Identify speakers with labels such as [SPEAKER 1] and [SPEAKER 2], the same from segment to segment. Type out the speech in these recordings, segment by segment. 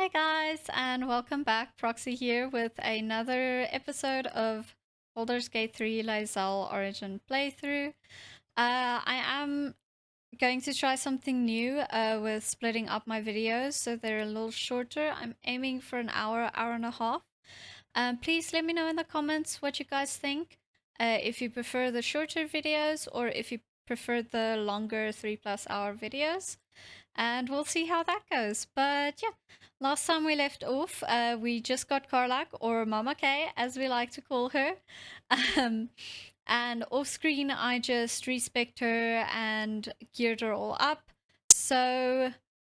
[SPEAKER 1] Hey guys, and welcome back. Proxy here with another episode of Baldur's Gate 3 Lae'zel Origin playthrough. I am going to try something new with splitting up my videos so they're a little shorter. I'm aiming for an hour, hour and a half. Please let me know in the comments what you guys think. If you prefer the shorter videos or if you prefer the longer 3+ hour videos, and we'll see how that goes. But yeah, last time we left off, we just got Karlach, or Mama K, as we like to call her. Um, and off screen, I just respect her and geared her all up. So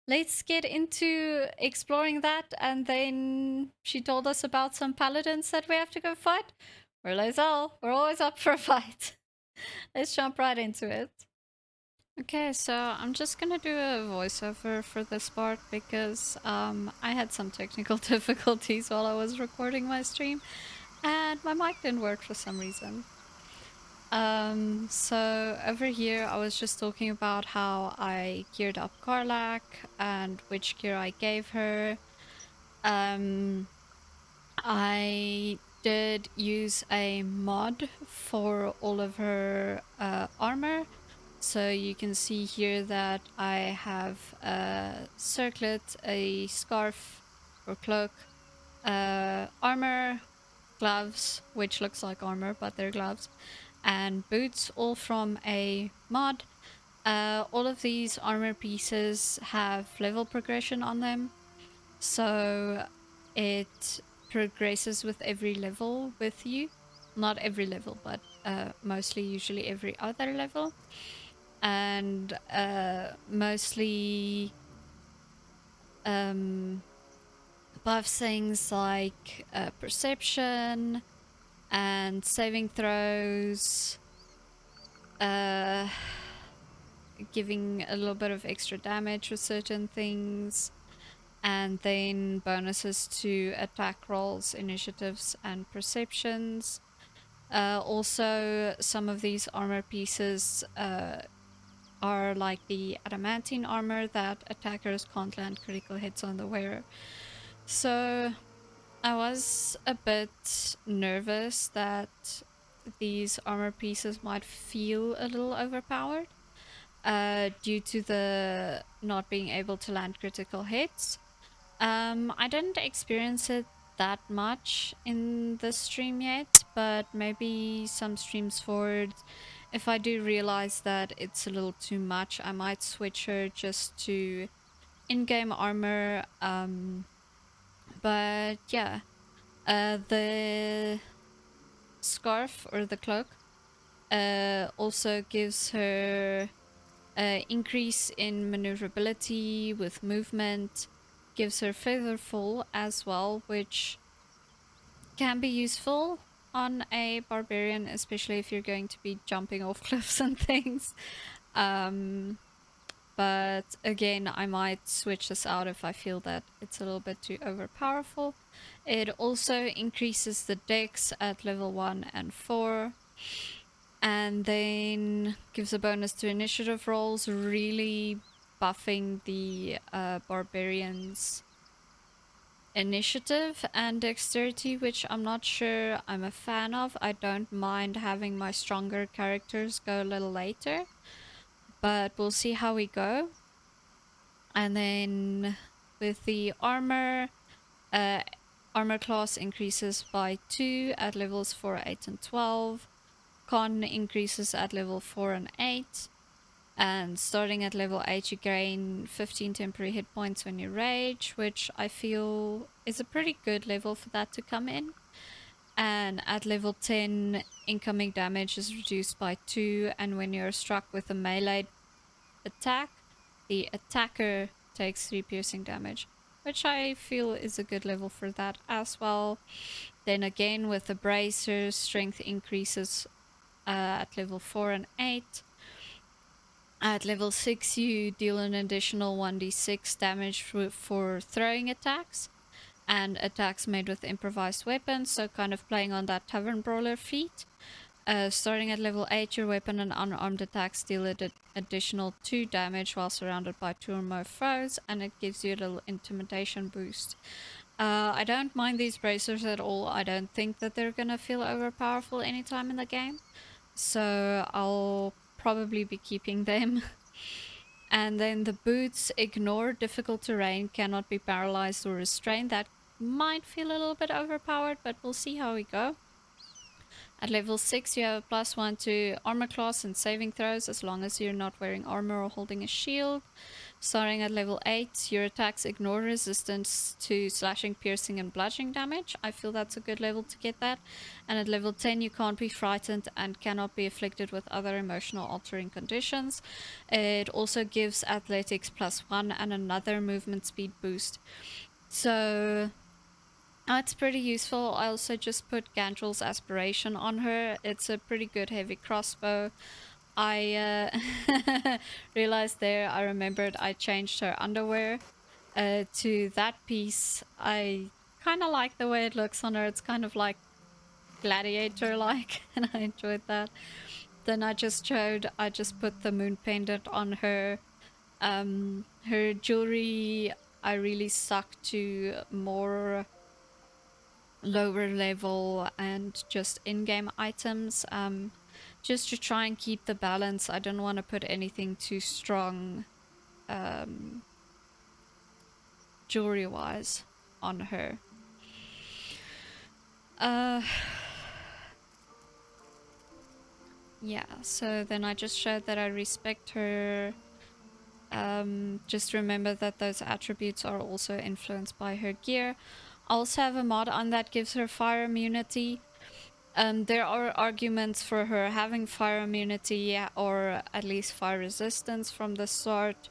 [SPEAKER 1] let's get into exploring that. And then she told us about some paladins that we have to go fight. We're Lae'zel. We're always up for a fight. Let's jump right into it. Okay, so I'm just gonna do a voiceover for this part because I had some technical difficulties while I was recording my stream and my mic didn't work for some reason. So over here I was just talking about how I geared up Karlach and which gear I gave her. I did use a mod for all of her armor. So you can see here that I have a circlet, a scarf or cloak, armor, gloves, which looks like armor, but they're gloves, and boots, all from a mod. All of these armor pieces have level progression on them. So it progresses with every level with you. Not every level, but mostly usually every other level. And mostly buffs things like perception and saving throws, uh, giving a little bit of extra damage with certain things, and then bonuses to attack rolls, initiatives, and perceptions. Also, some of these armor pieces are like the adamantine armor that attackers can't land critical hits on the wearer. So I was a bit nervous that these armor pieces might feel a little overpowered due to the not being able to land critical hits. I didn't experience it that much in the stream yet, but maybe some streams forward, if I do realize that it's a little too much, I might switch her just to in-game armor. But yeah, the scarf or the cloak also gives her increase in maneuverability with movement, gives her featherfall as well, which can be useful on a barbarian, especially if you're going to be jumping off cliffs and things. But again, I might switch this out if I feel that it's a little bit too overpowerful. It also increases the dex at level 1 and 4. And then gives a bonus to initiative rolls, really buffing the barbarians' initiative and dexterity, which I'm not sure I'm a fan of. I don't mind having my stronger characters go a little later, but we'll see how we go. And then with the armor, armor class increases by 2 at levels 4, 8, and 12. Con increases at level 4 and 8. And starting at level 8, you gain 15 temporary hit points when you rage, which I feel is a pretty good level for that to come in. And at level 10, incoming damage is reduced by 2, and when you're struck with a melee attack, the attacker takes 3 piercing damage, which I feel is a good level for that as well. Then again, with the bracers, strength increases at level 4 and 8. At level 6, you deal an additional 1d6 damage for throwing attacks and attacks made with improvised weapons, so kind of playing on that tavern brawler feat. Starting at level 8, your weapon and unarmed attacks deal additional 2 damage while surrounded by 2 or more foes, and it gives you a little intimidation boost. I don't mind these bracers at all. I don't think that they're gonna feel overpowerful anytime in the game, so I'll probably be keeping them. And then the boots ignore difficult terrain, cannot be paralyzed or restrained. That might feel a little bit overpowered, but we'll see how we go. At level 6, you have a +1 to armor class and saving throws as long as you're not wearing armor or holding a shield. Starting at level 8, your attacks ignore resistance to slashing, piercing, and bludgeoning damage. I feel that's a good level to get that. And at level 10, you can't be frightened and cannot be afflicted with other emotional altering conditions. It also gives athletics +1 and another movement speed boost. So it's pretty useful. I also just put Gandrel's Aspiration on her. It's a pretty good heavy crossbow. I realized there, I remembered I changed her underwear to that piece. I kind of like the way it looks on her. It's kind of like gladiator-like, and I enjoyed that. Then I just put the moon pendant on her. Her jewelry, I really stuck to more lower level and just in-game items, just to try and keep the balance. I don't want to put anything too strong jewelry wise on her. Yeah, so then I just showed that I respect her. Just remember that those attributes are also influenced by her gear. I also have a mod on that gives her fire immunity. There are arguments for her having fire immunity or at least fire resistance from the start,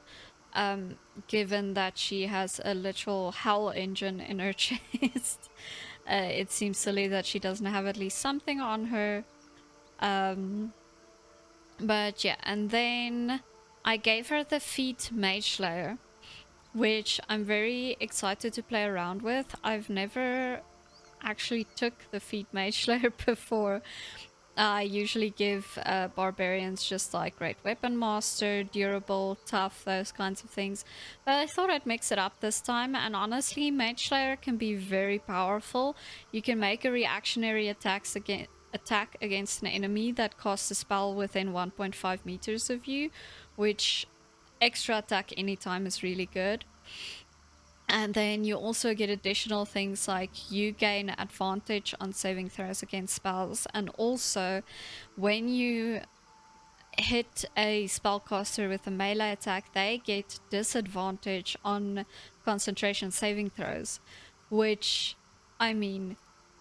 [SPEAKER 1] given that she has a literal hell engine in her chest. It seems silly that she doesn't have at least something on her. But yeah, and then I gave her the feat Mage Slayer, which I'm very excited to play around with. I've never actually took the feat Mage Slayer before. I usually give barbarians just like great weapon master, durable, tough, those kinds of things. But I thought I'd mix it up this time, and honestly, Mage Slayer can be very powerful. You can make a reactionary attack against an enemy that casts a spell within 1.5 meters of you, which extra attack anytime is really good. And then you also get additional things like you gain advantage on saving throws against spells, and also when you hit a spellcaster with a melee attack, they get disadvantage on concentration saving throws, which, I mean,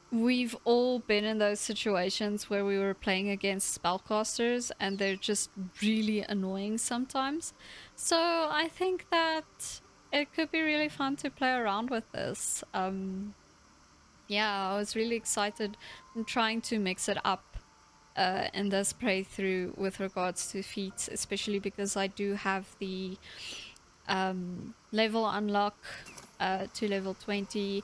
[SPEAKER 1] we've all been in those situations where we were playing against spellcasters and they're just really annoying sometimes. So I think that it could be really fun to play around with this. Yeah, I was really excited. I'm trying to mix it up in this playthrough with regards to feats, especially because I do have the level unlock to level 20,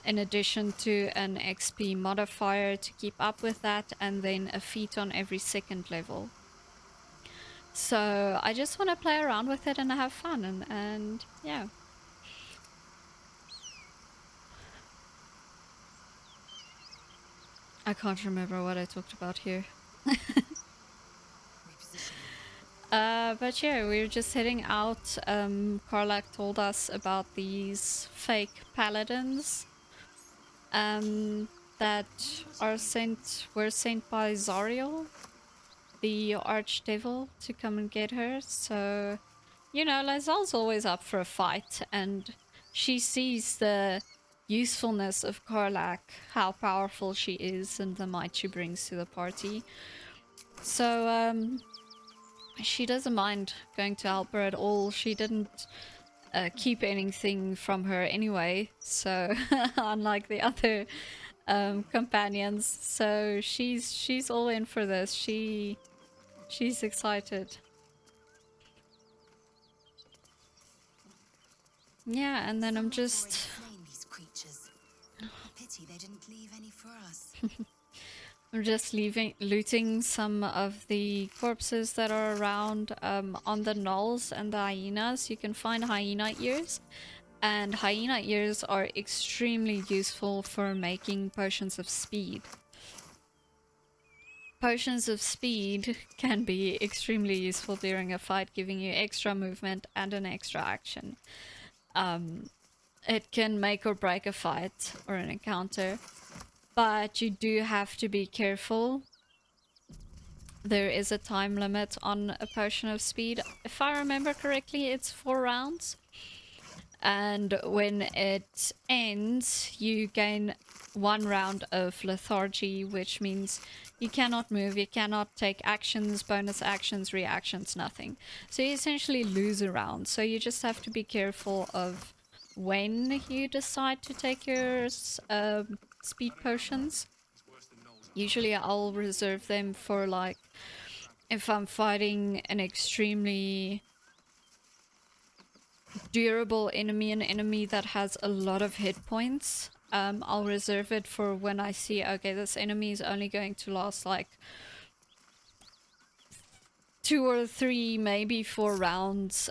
[SPEAKER 1] in addition to an XP modifier to keep up with that, and then a feat on every second level. So I just want to play around with it and have fun, and yeah. I can't remember what I talked about here. But yeah, we were just heading out. Karlach told us about these fake paladins that were sent by Zariel, the archdevil, to come and get her. So, you know, Lae'zel's always up for a fight, and she sees the usefulness of Karlach, how powerful she is, and the might she brings to the party. So, she doesn't mind going to help her at all. She didn't keep anything from her anyway, so unlike the other companions. So she's all in for this. She's excited. Yeah, and then I'm I'm just looting some of the corpses that are around on the gnolls and the hyenas. You can find hyena ears, and hyena ears are extremely useful for making potions of speed. Potions of speed can be extremely useful during a fight, giving you extra movement and an extra action. It can make or break a fight or an encounter, but you do have to be careful. There is a time limit on a potion of speed. If I remember correctly, it's 4 rounds. And when it ends, you gain 1 round of lethargy, which means you cannot move, you cannot take actions, bonus actions, reactions, nothing. So you essentially lose a round. So you just have to be careful of when you decide to take your speed potions. Usually I'll reserve them for, like, if I'm fighting an extremely durable enemy, an enemy that has a lot of hit points, I'll reserve it for when I see, okay, this enemy is only going to last like 2 or 3, maybe 4 rounds.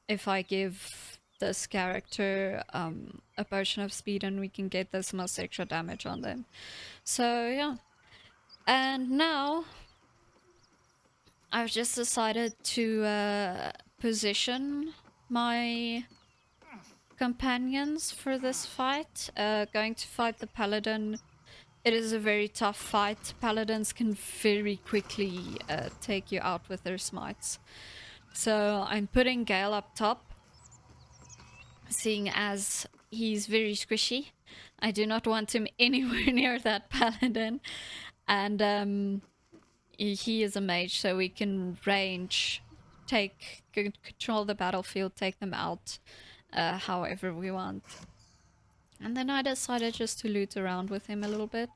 [SPEAKER 1] If I give this character a potion of speed, and we can get this much extra damage on them. So yeah. And now I've just decided to position my companions for this fight. Going to fight the paladin. It is a very tough fight. Paladins can very quickly take you out with their smites. So I'm putting Gale up top, seeing as he's very squishy. I do not want him anywhere near that paladin. And he is a mage, so we can range, control the battlefield, take them out however we want. And then I decided just to loot around with him a little bit.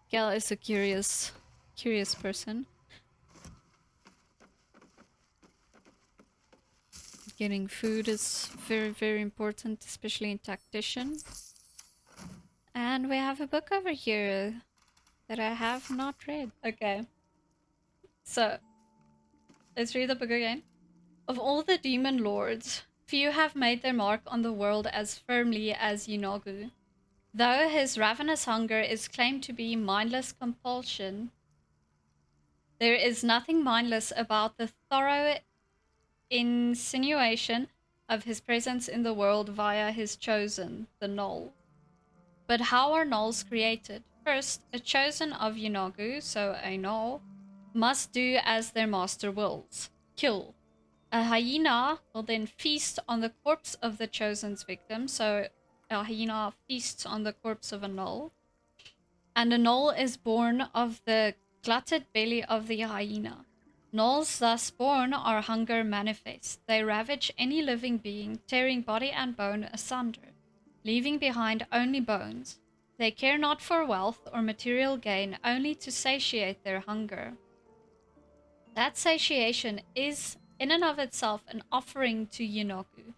[SPEAKER 1] Gale is a curious person. Getting food is very, very important, especially in tactician. And we have a book over here that I have not read. Okay. So, let's read the book again. Of all the demon lords, few have made their mark on the world as firmly as Yeenoghu. Though his ravenous hunger is claimed to be mindless compulsion, there is nothing mindless about the thorough insinuation of his presence in the world via his chosen, the Gnoll. But how are Gnolls created? First, a chosen of Yeenoghu, so a Gnoll, must do as their master wills. Kill. A hyena will then feast on the corpse of the chosen's victim, so a hyena feasts on the corpse of a Gnoll. And a Gnoll is born of the glutted belly of the hyena. Gnolls thus born are hunger manifest. They ravage any living being, tearing body and bone asunder, leaving behind only bones. They care not for wealth or material gain, only to satiate their hunger. That satiation is in and of itself an offering to Yeenoghu,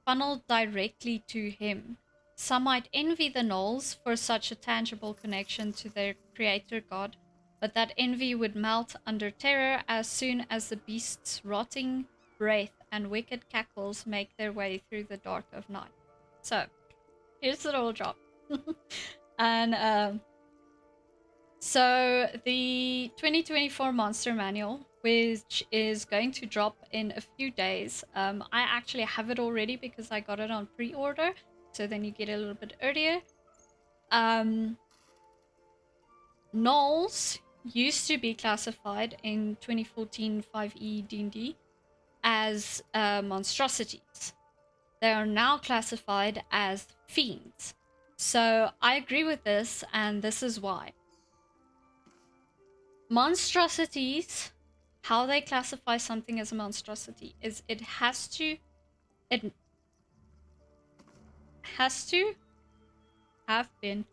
[SPEAKER 1] funneled directly to him. Some might envy the Gnolls for such a tangible connection to their creator god, but that envy would melt under terror as soon as the beast's rotting breath and wicked cackles make their way through the dark of night. So, here's the roll drop. And so the 2024 Monster Manual, which is going to drop in a few days. I actually have it already because I got it on pre-order, so then you get it a little bit earlier. Gnolls used to be classified in 2014 5e D&D as monstrosities. They are now classified as fiends. So I agree with this, and this is why. Monstrosities, how they classify something as a monstrosity is it has to have been,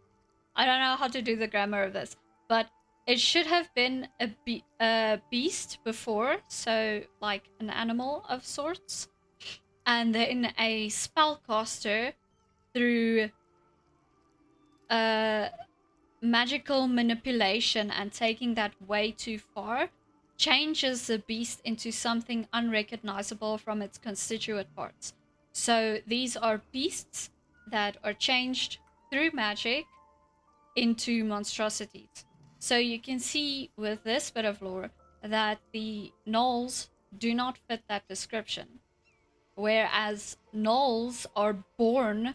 [SPEAKER 1] I don't know how to do the grammar of this, but it should have been a beast before, so like an animal of sorts, and then a spellcaster through magical manipulation and taking that way too far changes the beast into something unrecognizable from its constituent parts. So these are beasts that are changed through magic into monstrosities. So you can see with this bit of lore that the Gnolls do not fit that description. Whereas Gnolls are born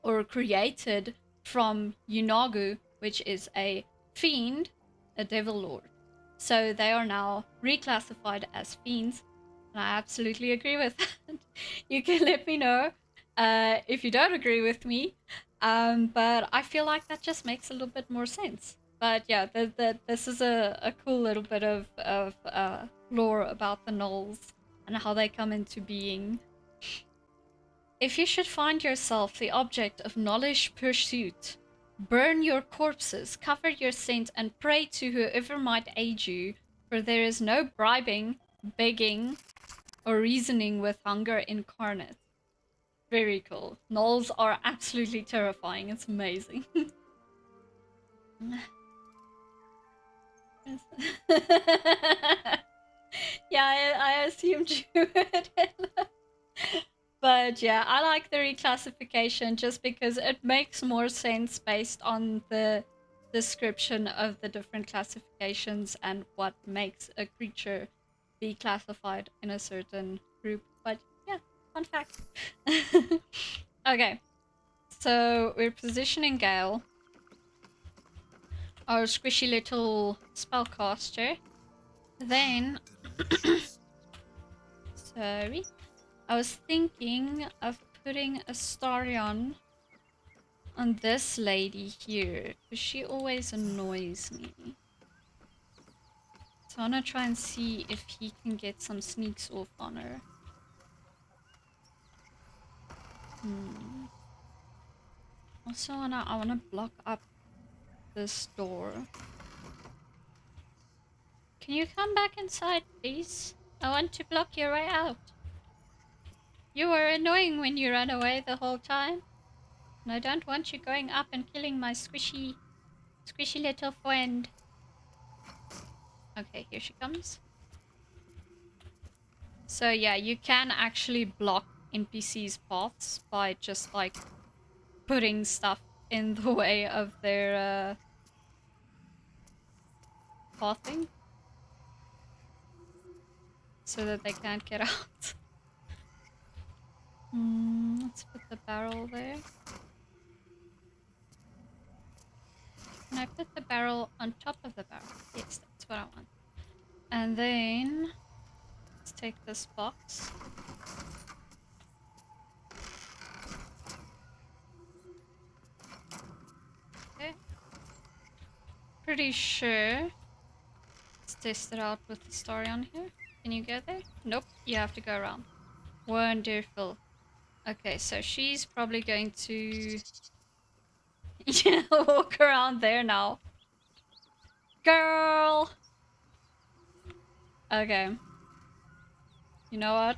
[SPEAKER 1] or created from Yunagu, which is a fiend, a devil lord. So they are now reclassified as fiends, and I absolutely agree with that. You can let me know if you don't agree with me, but I feel like that just makes a little bit more sense. But yeah, this is a cool little bit of lore about the Gnolls and how they come into being. If you should find yourself the object of knowledge pursuit, burn your corpses, cover your scent, and pray to whoever might aid you, for there is no bribing, begging, or reasoning with hunger incarnate. Very cool. Gnolls are absolutely terrifying. It's amazing. Yeah, I assumed you would. But yeah, I like the reclassification just because it makes more sense based on the description of the different classifications and what makes a creature be classified in a certain group. But yeah, fun fact. Okay, so we're positioning Gale, our squishy little spellcaster. Then, sorry, I was thinking of putting a Starion on this lady here, because she always annoys me. So I want to try and see if he can get some sneaks off on her. Also, I wanna block up this door. Can you come back inside, please? I want to block your way out. You were annoying when you ran away the whole time. And I don't want you going up and killing my squishy little friend. Okay, here she comes. So yeah, you can actually block NPCs' paths by just like putting stuff in the way of their pathing so that they can't get out. Let's put the barrel there. Can I put the barrel on top of the barrel? Yes, that's what I want. And then let's take this box. Okay. Pretty sure. Let's test it out with the story on here. Can you get there? Nope, you have to go around. Wonderful. Okay, so she's probably going to yeah, walk around there now. Girl! Okay. You know what?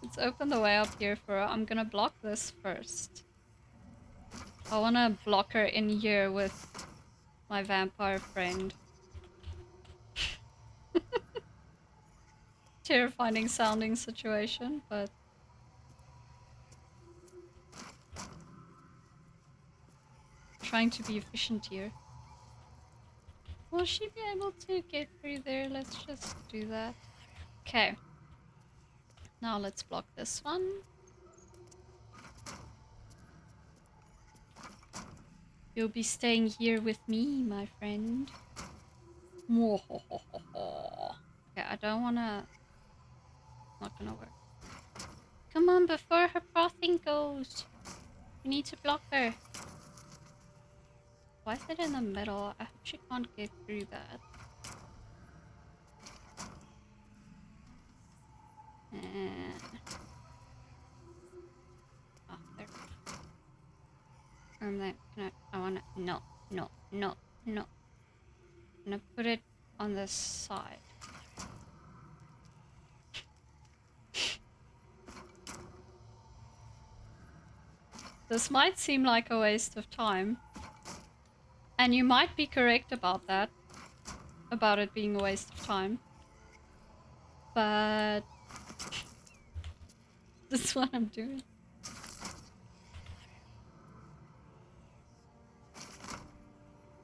[SPEAKER 1] Let's open the way up here for her. I'm gonna block this first. I wanna block her in here with my vampire friend. Terrifying sounding situation, but trying to be efficient here. Will she be able to get through there? Let's just do that. Okay. Now let's block this one. You'll be staying here with me, my friend. Okay, I don't wanna... Not gonna work. Come on, before her pathing goes. We need to block her. Why is it in the middle? I hope she can't get through that. Oh, there. I wanna... No, no, no, no. I'm gonna put it on the side. This might seem like a waste of time, And you might be correct about that, about it being a waste of time. But this is what I'm doing.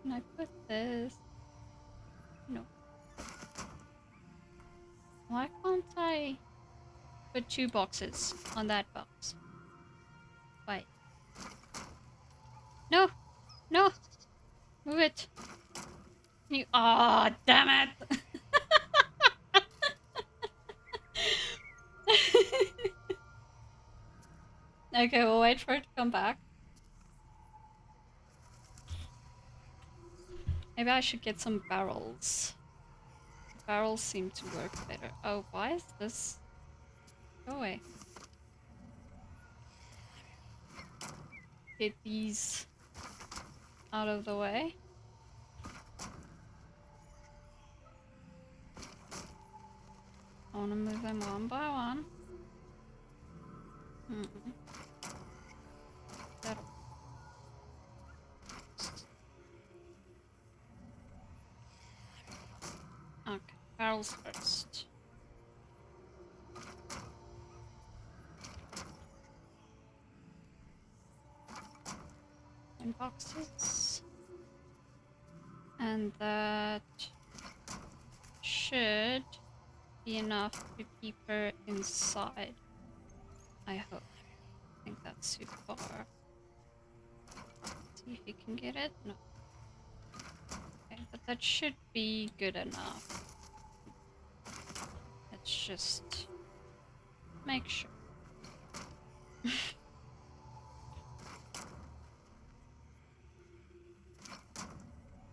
[SPEAKER 1] Can I put this? No. Why can't I put 2 boxes on that box? Wait. No! No! Move it! You. Oh, damn it! Okay, we'll wait for it to come back. Maybe I should get some barrels. Barrels seem to work better. Oh, why is this? Go away. Get these out of the way. I want to move them one by one. That'll... Okay, barrels first. And boxes. And that should be enough to keep her inside. I hope. I think that's too far. See if you can get it. No. Okay, but that should be good enough. Let's just make sure.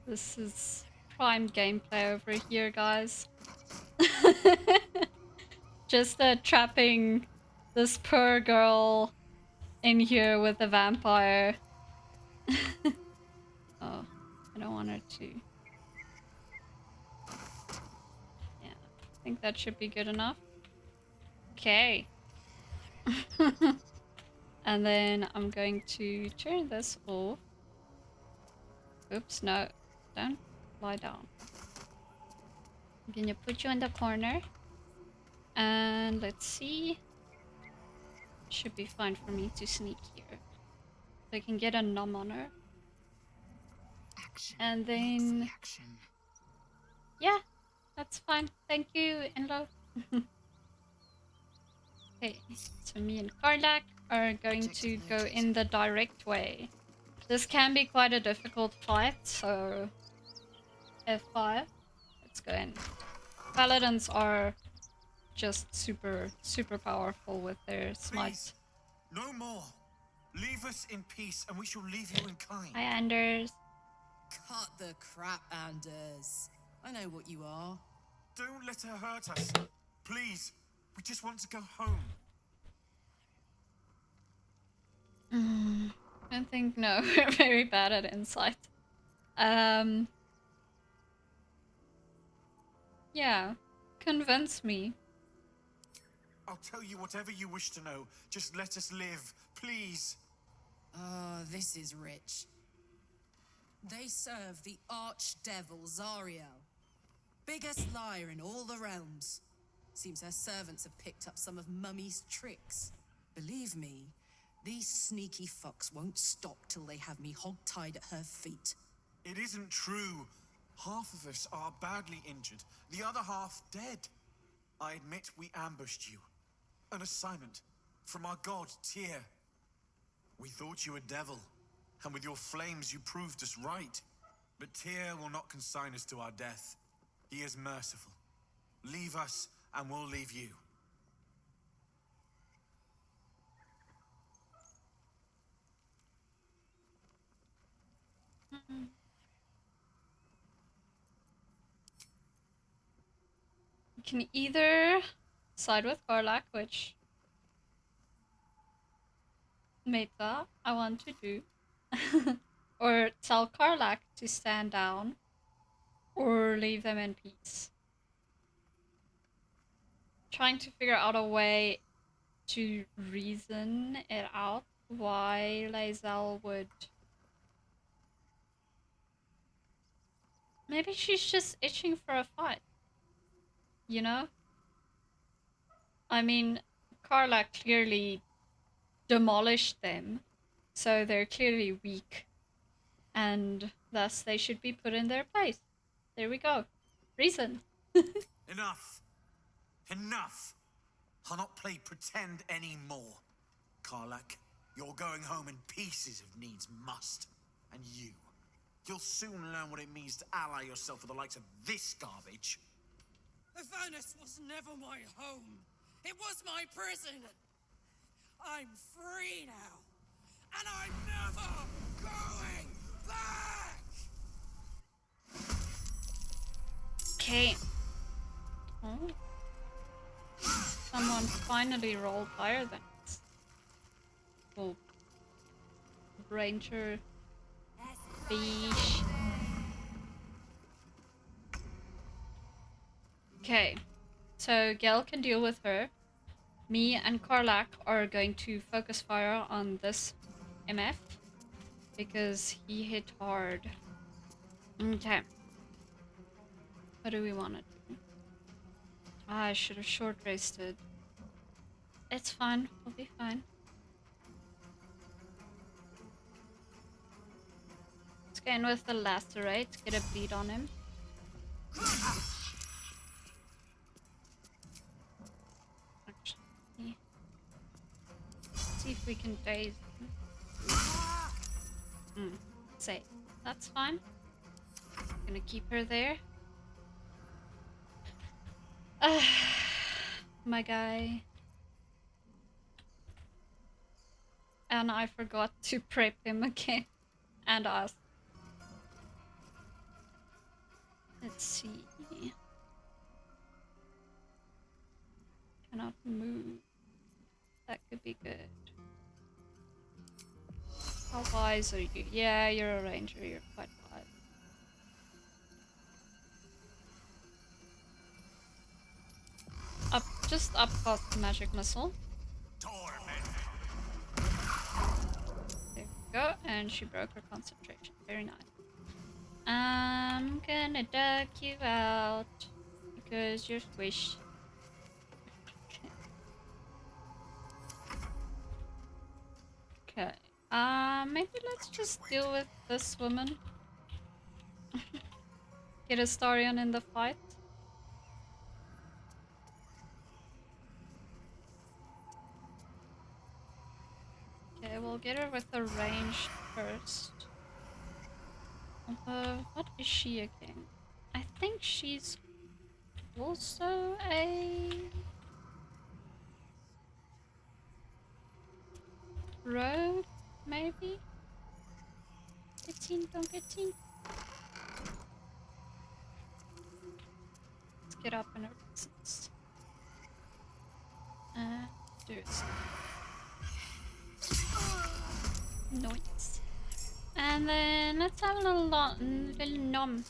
[SPEAKER 1] This is prime gameplay over here, guys. Just trapping this poor girl in here with a vampire. Oh, I don't want her to. Yeah, I think that should be good enough. Okay. And then I'm going to turn this off. Oops, no. Don't lie down. I'm gonna put you in the corner. And let's see. Should be fine for me to sneak here. So I can get a numb on her. And then... Yeah, that's fine. Thank you, Enlo. Okay, so me and Karlach are going to go in the direct way. This can be quite a difficult fight, so F5. Let's go in. Paladins are just super powerful with their smite.
[SPEAKER 2] Please, no more. Leave us in peace and we shall leave you in kind.
[SPEAKER 1] Hi, Anders.
[SPEAKER 3] Cut the crap, Anders. I know what you are.
[SPEAKER 2] Don't let her hurt us. Please, we just want to go home.
[SPEAKER 1] I don't think, no, we're very bad at insight. Yeah, convince me.
[SPEAKER 2] I'll tell you whatever you wish to know. Just let us live, please.
[SPEAKER 3] Oh, this is rich. They serve the archdevil Zariel. Biggest liar in all the realms. Seems her servants have picked up some of Mummy's tricks. Believe me, these sneaky fucks won't stop till they have me hog-tied at her feet.
[SPEAKER 2] It isn't true. Half of us are badly injured, the other half dead. I admit we ambushed you. An assignment from our god, Tyr. We thought you a devil, and with your flames you proved us right. But Tyr will not consign us to our death. He is merciful. Leave us, and we'll leave you.
[SPEAKER 1] You can either side with Karlach, which Meta I want to do, or tell Karlach to stand down, or leave them in peace. Trying to figure out a way to reason it out why Lae'zel would Maybe she's just itching for a fight. You know? I mean, Karlach clearly demolished them, so they're clearly weak, and thus they should be put in their place. There we go. Reason.
[SPEAKER 2] Enough. Enough. I'll not play pretend anymore. Karlach, you're going home in pieces if needs must. And you'll soon learn what it means to ally yourself with the likes of this garbage.
[SPEAKER 3] Avernus was never my home. It was my prison. I'm free now. And I'm never going back!
[SPEAKER 1] Okay. Oh. Someone finally rolled higher than us. Oh. Ranger. Fish. Okay. So Gel can deal with her. Me and Karlach are going to focus fire on this MF because he hit hard. Okay. What do we want to do? I should have short rested. It's fine. We'll be fine. Let's go in with the lacerate. Get a bleed on him. Actually, see if we can daze him. Say, that's fine. Gonna keep her there. My guy. And I forgot to prep him again. And us. Let's see. Cannot move. That could be good. How wise are you? Yeah, you're a ranger. You're quite wise. Up, just upcast the magic missile. There we go, and she broke her concentration. Very nice. I'm gonna duck you out because you're squished. Okay. Maybe let's just deal with this woman. Get Astarion in the fight. Okay, we'll get her with the ranged first. Although, what is she again? I think she's also a rogue, maybe? Get in, don't get in. Let's get up in her presence. Do it. Nice. And then let's have a little nom.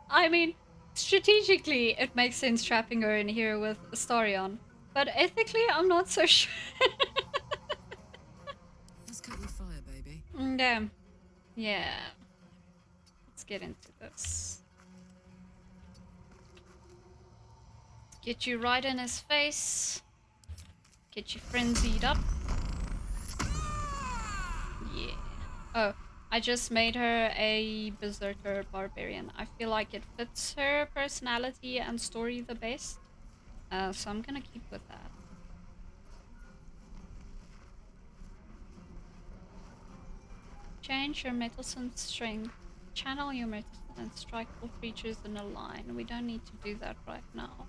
[SPEAKER 1] I mean, strategically, it makes sense trapping her in here with Astarion. But ethically, I'm not so sure.
[SPEAKER 3] Let's cut with fire, baby.
[SPEAKER 1] Damn. Yeah. Let's get into this. Get you right in his face. Get you frenzied up. Yeah. Oh, I just made her a berserker barbarian. I feel like it fits her personality and story the best. So I'm gonna keep with that. Change your metal-sense strength. Channel your metal and strike all creatures in a line. We don't need to do that right now.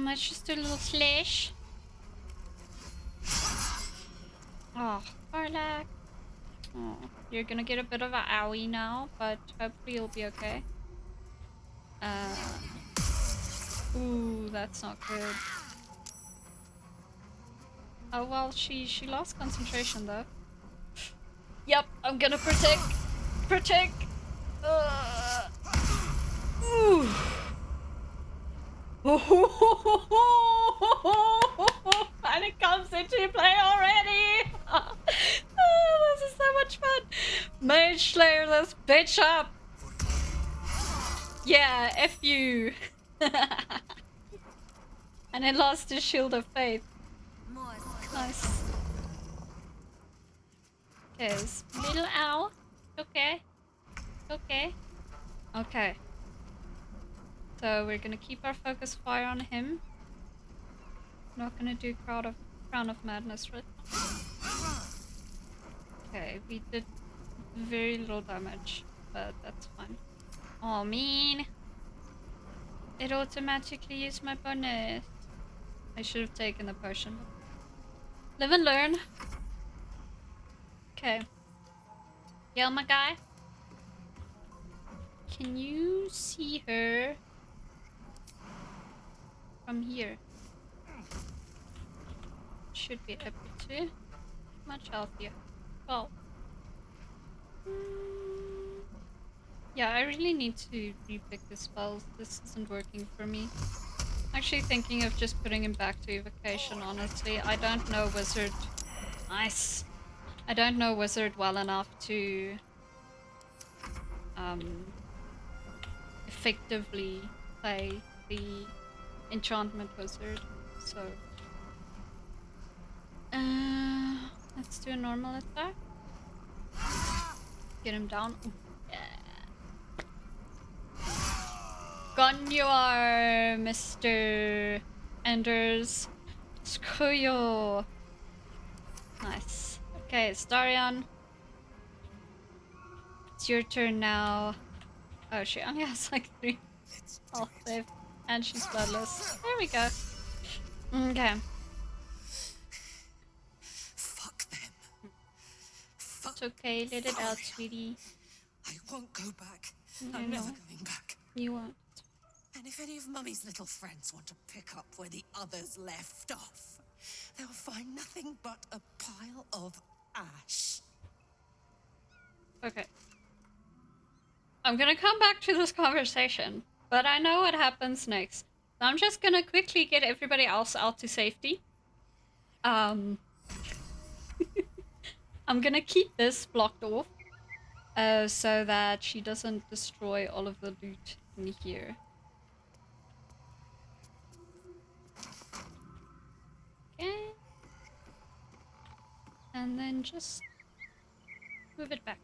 [SPEAKER 1] Let's just do a little slash. Oh, Karlach. Oh, you're gonna get a bit of an owie now, but hopefully you'll be okay. Ooh, that's not good. Oh well, she lost concentration though. Yep, I'm gonna protect. Protect. Ooh. And it comes into play already! Oh, this is so much fun! Mage Slayer this bitch up! Yeah, F you! And it lost his Shield of Faith. Nice. Okay, little owl. Okay. Okay. Okay. So we're gonna keep our focus fire on him. Not gonna do Crown of Madness right now. Okay, we did very little damage, but that's fine. Oh, mean! It automatically used my bonus. I should have taken the potion. Live and learn. Okay. Yeah, my guy. Can you see her from here? Should be able to. Much healthier. Well. Yeah, I really need to repick the spells. This isn't working for me. Actually thinking of just putting him back to evocation, honestly. I don't know Wizard. Nice. I don't know Wizard well enough to effectively play the enchantment wizard. So let's do a normal attack. Get him down. Ooh, yeah. Gone you are, Mr. Enders. Screw you. Nice. Okay, Starion. It's your turn now. Oh, she only has like 3 health save. And she's bloodless. There we go. Okay.
[SPEAKER 3] Fuck them. Fuck.
[SPEAKER 1] It's okay, let it out, sweetie.
[SPEAKER 3] I won't go back.
[SPEAKER 1] I
[SPEAKER 3] I'm
[SPEAKER 1] know.
[SPEAKER 3] never going back.
[SPEAKER 1] You won't.
[SPEAKER 3] And if any of Mummy's little friends want to pick up where the others left off, they'll find nothing but a pile of ash.
[SPEAKER 1] Okay. I'm gonna come back to this conversation, but I know what happens next. So I'm just gonna quickly get everybody else out to safety. I'm gonna keep this blocked off, so that she doesn't destroy all of the loot in here. Okay. And then just move it back.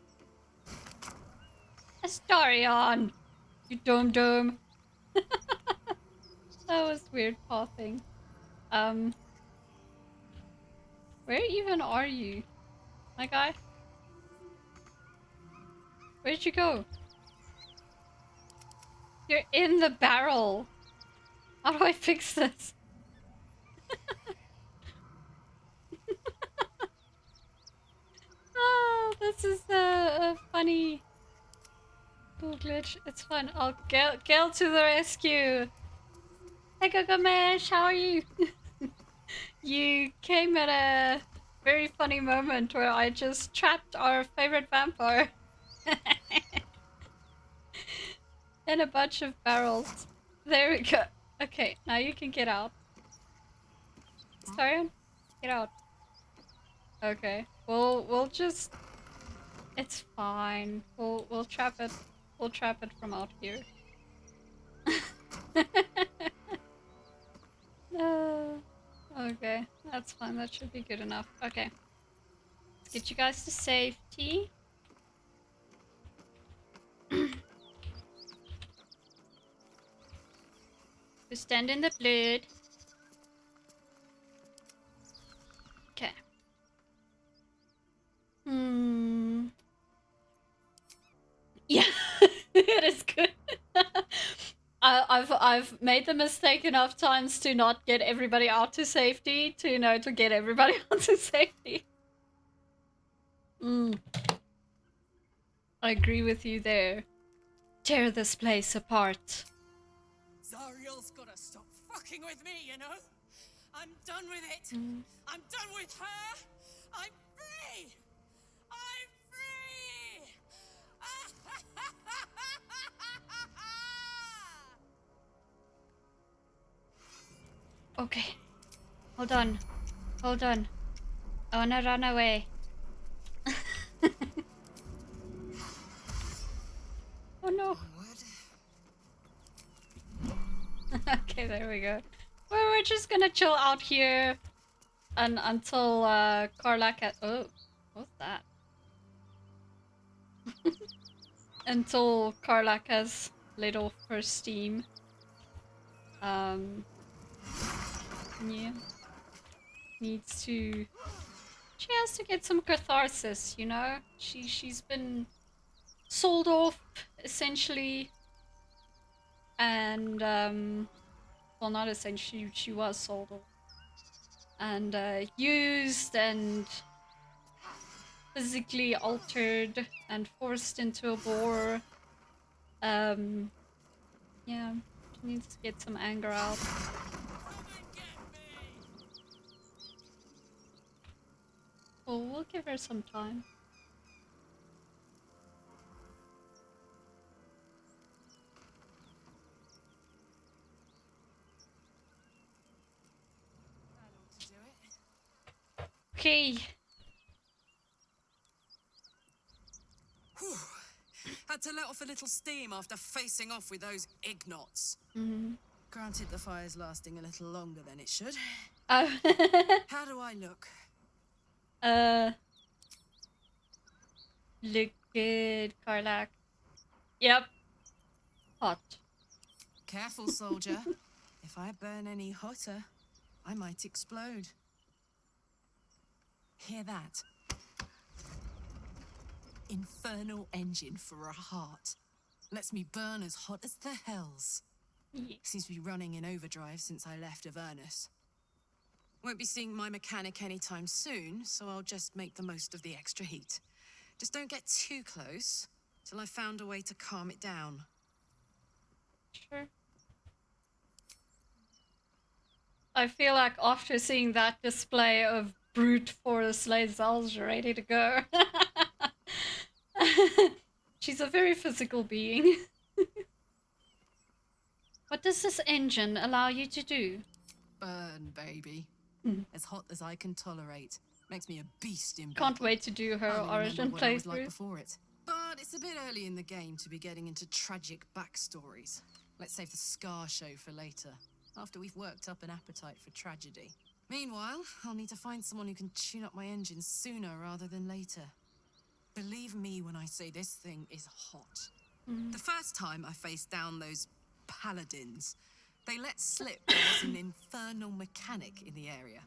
[SPEAKER 1] Astarion! You dome. That was weird pathing. Where even are you? My guy? Where'd you go? You're in the barrel! How do I fix this? Oh, this is a funny little glitch. It's fun. I'll Gale to the rescue! Hey Gilgamesh, how are you? You came at a very funny moment where I just trapped our favorite vampire in a bunch of barrels. There we go. Okay, now you can get out. Starion, get out. Okay, we'll just. It's fine. We'll trap it. We'll trap it from out here. Okay, that's fine. That should be good enough. Okay. Let's get you guys to safety. We stand in the blood. Okay. Yeah, it is good. I've made the mistake enough times to not get everybody out to safety to know to get everybody out to safety. I agree with you there. Tear this place apart.
[SPEAKER 3] Zariel's gotta stop fucking with me, you know? I'm done with it. I'm done with her. I'm free. I'm free.
[SPEAKER 1] Okay. Hold on. Hold on. I wanna run away. Oh no.
[SPEAKER 3] Onward.
[SPEAKER 1] Okay, there we go. Well, we're just gonna chill out here until Karlach. Oh, what's that? Until Karlach has let off her steam. Yeah. Needs to. She has to get some catharsis, you know. She's been sold off essentially, and well, not essentially. She was sold off and used and physically altered and forced into a boar. Yeah, she needs to get some anger out. Well, we'll give her some time.
[SPEAKER 3] That ought to do it.
[SPEAKER 1] Okay.
[SPEAKER 3] Whew. Had to let off a little steam after facing off with those Ignots.
[SPEAKER 1] Mm-hmm.
[SPEAKER 3] Granted, the fire's lasting a little longer than it should.
[SPEAKER 1] Oh.
[SPEAKER 3] How do I look?
[SPEAKER 1] Look good, Karlach. Yep. Hot.
[SPEAKER 3] Careful, soldier. If I burn any hotter, I might explode. Hear that? Infernal engine for a heart. Lets me burn as hot as the hells.
[SPEAKER 1] Yeah.
[SPEAKER 3] Seems to be running in overdrive since I left Avernus. Won't be seeing my mechanic anytime soon, so I'll just make the most of the extra heat. Just don't get too close till I've found a way to calm it down.
[SPEAKER 1] Sure. I feel like after seeing that display of brute force, Lae'zel's ready to go. She's a very physical being. What does this engine allow you to do?
[SPEAKER 3] Burn, baby. As hot as I can tolerate. Makes me a beast in battle.
[SPEAKER 1] Can't wait to do her
[SPEAKER 3] Hardly remember
[SPEAKER 1] origin
[SPEAKER 3] what I was like
[SPEAKER 1] playthrough.
[SPEAKER 3] before it. But it's a bit early in the game to be getting into tragic backstories. Let's save the scar show for later, after we've worked up an appetite for tragedy. Meanwhile, I'll need to find someone who can tune up my engine sooner rather than later. Believe me when I say this thing is hot. The first time I faced down those paladins, they let slip there was an infernal mechanic in the area.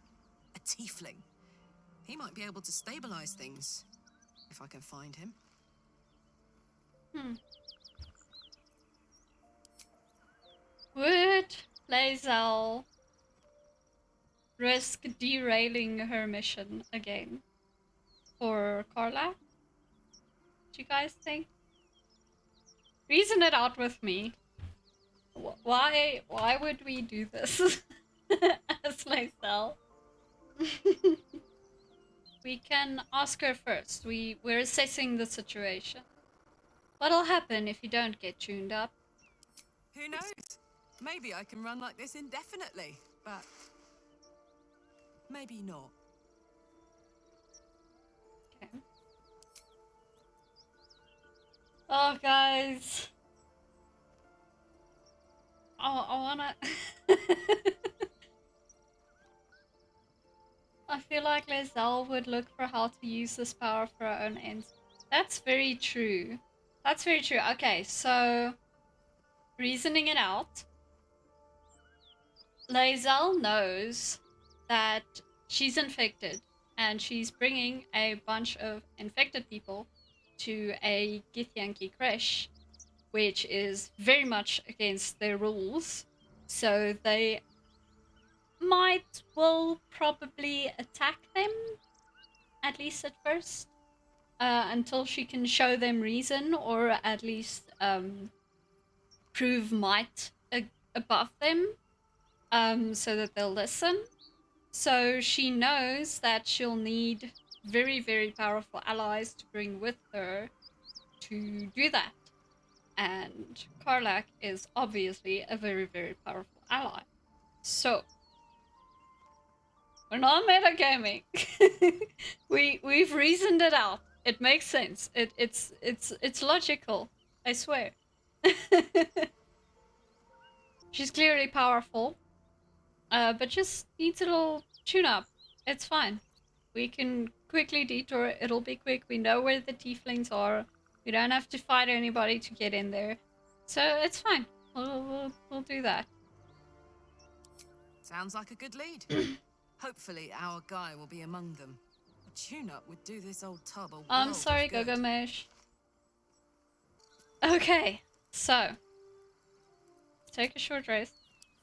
[SPEAKER 3] A tiefling. He might be able to stabilize things, if I can find him.
[SPEAKER 1] Would Lae'zel risk derailing her mission again for Karlach? Do you guys think? Reason it out with me. Why would we do this as Lae'zel? We can ask her first. We're assessing the situation. What'll happen if you don't get tuned up?
[SPEAKER 3] Who knows? Maybe I can run like this indefinitely, but maybe not.
[SPEAKER 1] Okay. Oh, guys. Oh, I wanna. I feel like Lae'zel would look for how to use this power for her own ends. That's very true. That's very true. Okay, so reasoning it out, Lae'zel knows that she's infected and she's bringing a bunch of infected people to a Githyanki creche, which is very much against their rules. So they will probably attack them, at least at first, until she can show them reason or at least prove might above them, so that they'll listen. So she knows that she'll need very, very powerful allies to bring with her to do that. And Karlach is obviously a very, very powerful ally. So We're not metagaming. We've reasoned it out. It makes sense. It's logical. I swear. She's clearly powerful, but just needs a little tune-up. It's fine. We can quickly detour. It'll be quick. We know where the tieflings are. We don't have to fight anybody to get in there. So it's fine. We'll do that.
[SPEAKER 3] Sounds like a good lead. Hopefully our guy will be among them. A tune-up would do this old tub a world
[SPEAKER 1] I'm sorry,
[SPEAKER 3] of good.
[SPEAKER 1] Gogomesh. Okay, so take a short rest.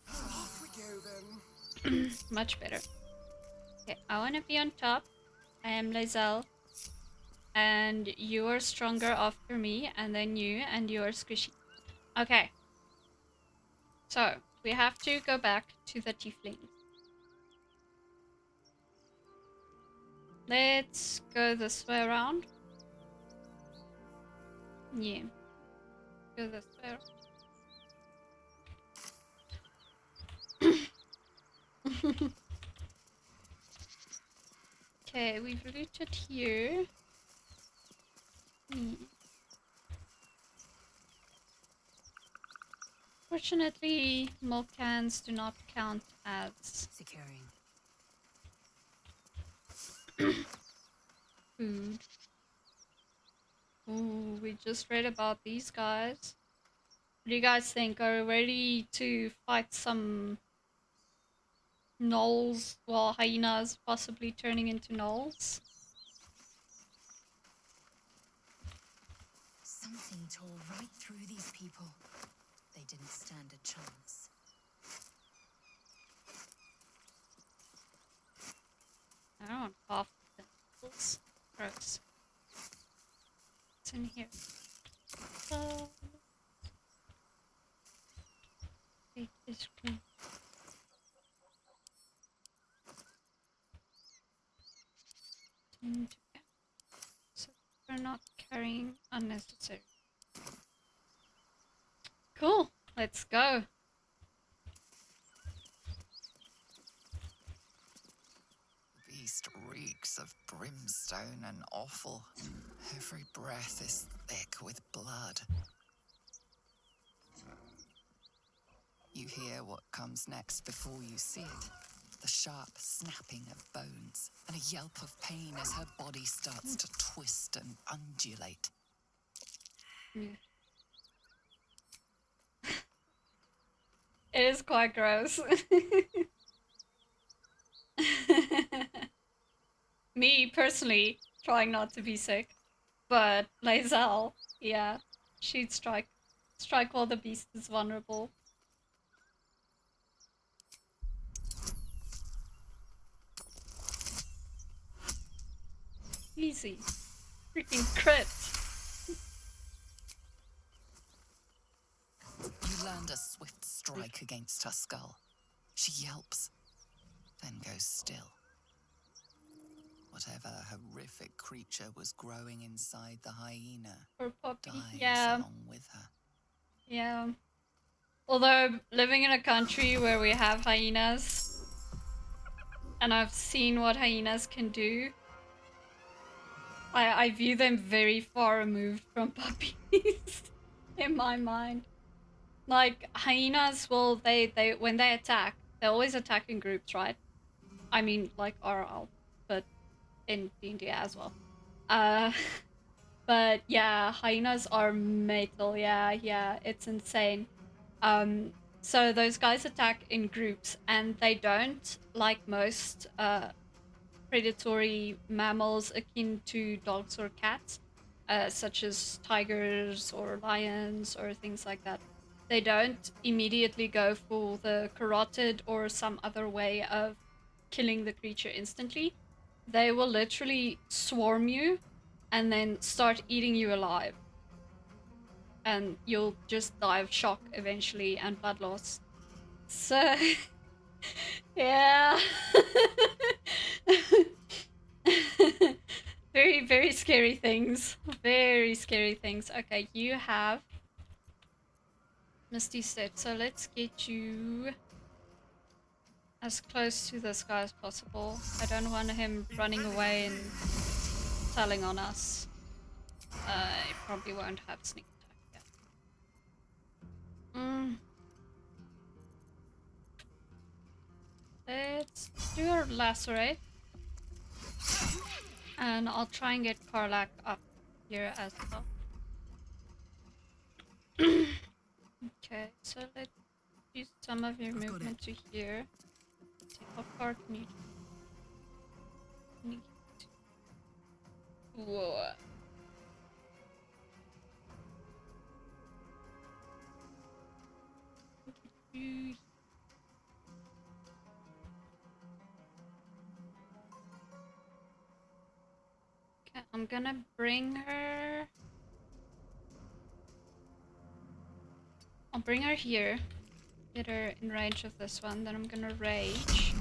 [SPEAKER 4] Off we go then.
[SPEAKER 1] Much better. Okay, I want to be on top. I am Lae'zel. And you are stronger after me, and then you, and you are squishy. Okay. So, we have to go back to the tieflings. Let's go this way around. Yeah. Go this way around. Okay, we've looted here. Fortunately, milk cans do not count as
[SPEAKER 3] Securing.
[SPEAKER 1] food. Ooh, we just read about these guys. What do you guys think? Are we ready to fight some gnolls? Well, hyenas possibly turning into gnolls?
[SPEAKER 5] Something tore right through these people. They didn't stand a chance.
[SPEAKER 1] I don't want half the tentacles. Gross. What's in here? Take this green. So we're not carrying unnecessary. Cool. Let's go.
[SPEAKER 6] Beast reeks of brimstone and offal. Every breath is thick with blood. You hear what comes next before you see it. The sharp snapping of bones and a yelp of pain as her body starts to twist and undulate.
[SPEAKER 1] Yeah. It is quite gross. Me, personally, trying not to be sick. But Lae'zel, yeah, she'd strike while the beast is vulnerable. Easy. Freaking crit.
[SPEAKER 6] You land a swift strike against her skull. She yelps, then goes still. Whatever horrific creature was growing inside the hyena
[SPEAKER 1] Or puppy.
[SPEAKER 6] dies
[SPEAKER 1] Yeah.
[SPEAKER 6] along with her.
[SPEAKER 1] Yeah. Although, living in a country where we have hyenas, and I've seen what hyenas can do, I view them very far removed from puppies in my mind. Like, hyenas will, they when they attack, they always attack in groups, right? I mean, like RL, but in D&D as well. But yeah, hyenas are metal, yeah, it's insane. So those guys attack in groups, and they don't, like most predatory mammals akin to dogs or cats, such as tigers or lions or things like that. They don't immediately go for the carotid or some other way of killing the creature instantly. They will literally swarm you and then start eating you alive. And you'll just die of shock eventually and blood loss. So, yeah. Very, very scary things. Very scary things. Okay, you have Misty Step, so let's get you as close to this guy as possible. I don't want him running away and telling on us. He probably won't have sneak attack yet. Let's do a lacerate. And I'll try and get Karlach up here as well. Okay, so let's use some of your movement to here. Let's see, how far can you get? Whoa. Okay, I'm gonna bring her. I'll bring her here. Get her in range of this one. Then I'm gonna rage.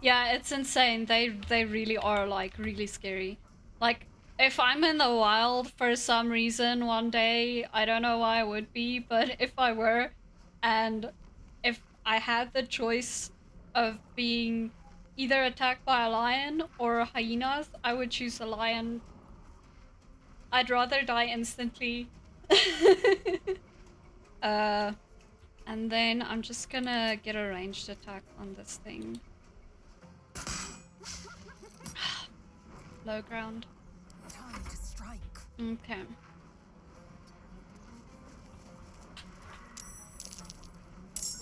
[SPEAKER 1] Yeah, it's insane. They really are like really scary. Like if I'm in the wild for some reason one day, I don't know why I would be, but if I were, and if I had the choice of being either attacked by a lion or hyenas, I would choose the lion. I'd rather die instantly. And then I'm just gonna get a ranged attack on this thing. Low ground.
[SPEAKER 3] Time to strike.
[SPEAKER 1] Okay.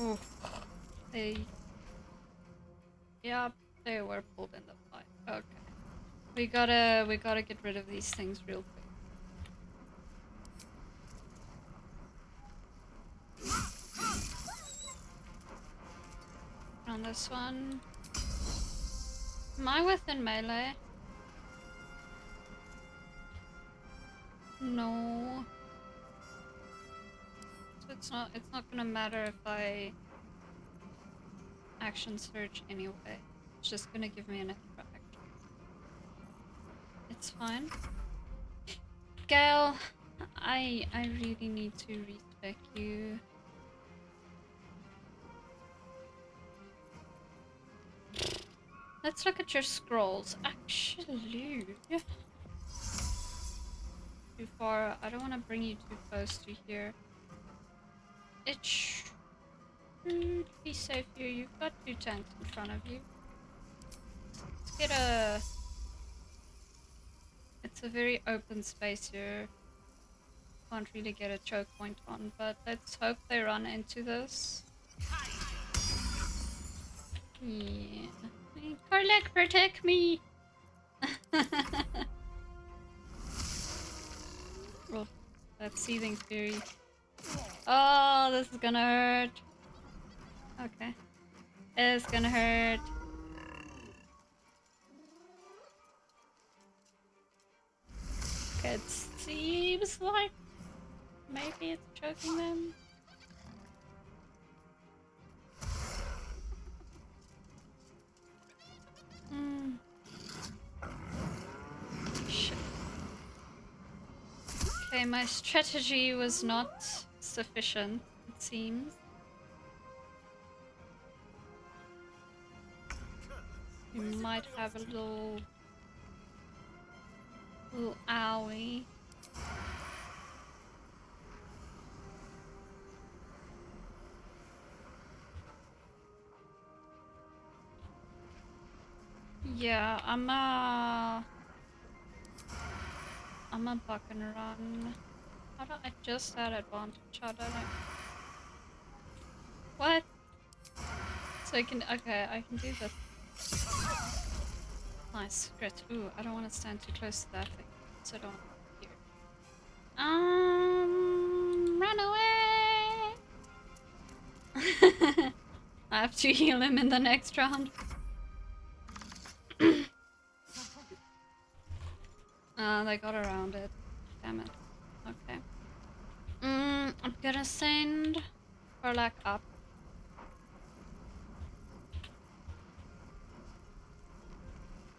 [SPEAKER 1] Oof. Yeah, they were pulled in the fight. Okay. We gotta get rid of these things real quick. On this one. Am I within melee? No. So it's not gonna matter if I action search anyway. It's just gonna give me an extra action. It's fine. Gale, I really need to respect you. Let's look at your scrolls. Actually, too far. I don't want to bring you too close to here. It should be safe here. You've got 2 tanks in front of you. Let's get a... It's a very open space here. Can't really get a choke point on, but let's hope they run into this. Yeah. Karlach, protect me! Oh, that seething fury. Oh, this is gonna hurt. Okay. It's gonna hurt. It seems like maybe it's choking them. Shit. Okay, my strategy was not sufficient, it seems. We might have a little owie. Yeah, I'm a buck and run. How do I just had advantage? How do I... What? So I can... Okay, I can do this. Nice, great. Ooh, I don't want to stand too close to that thing. So I don't want to here. Run away! I have to heal him in the next round. They got around it. Damn it. Okay. I'm gonna send Karlach up.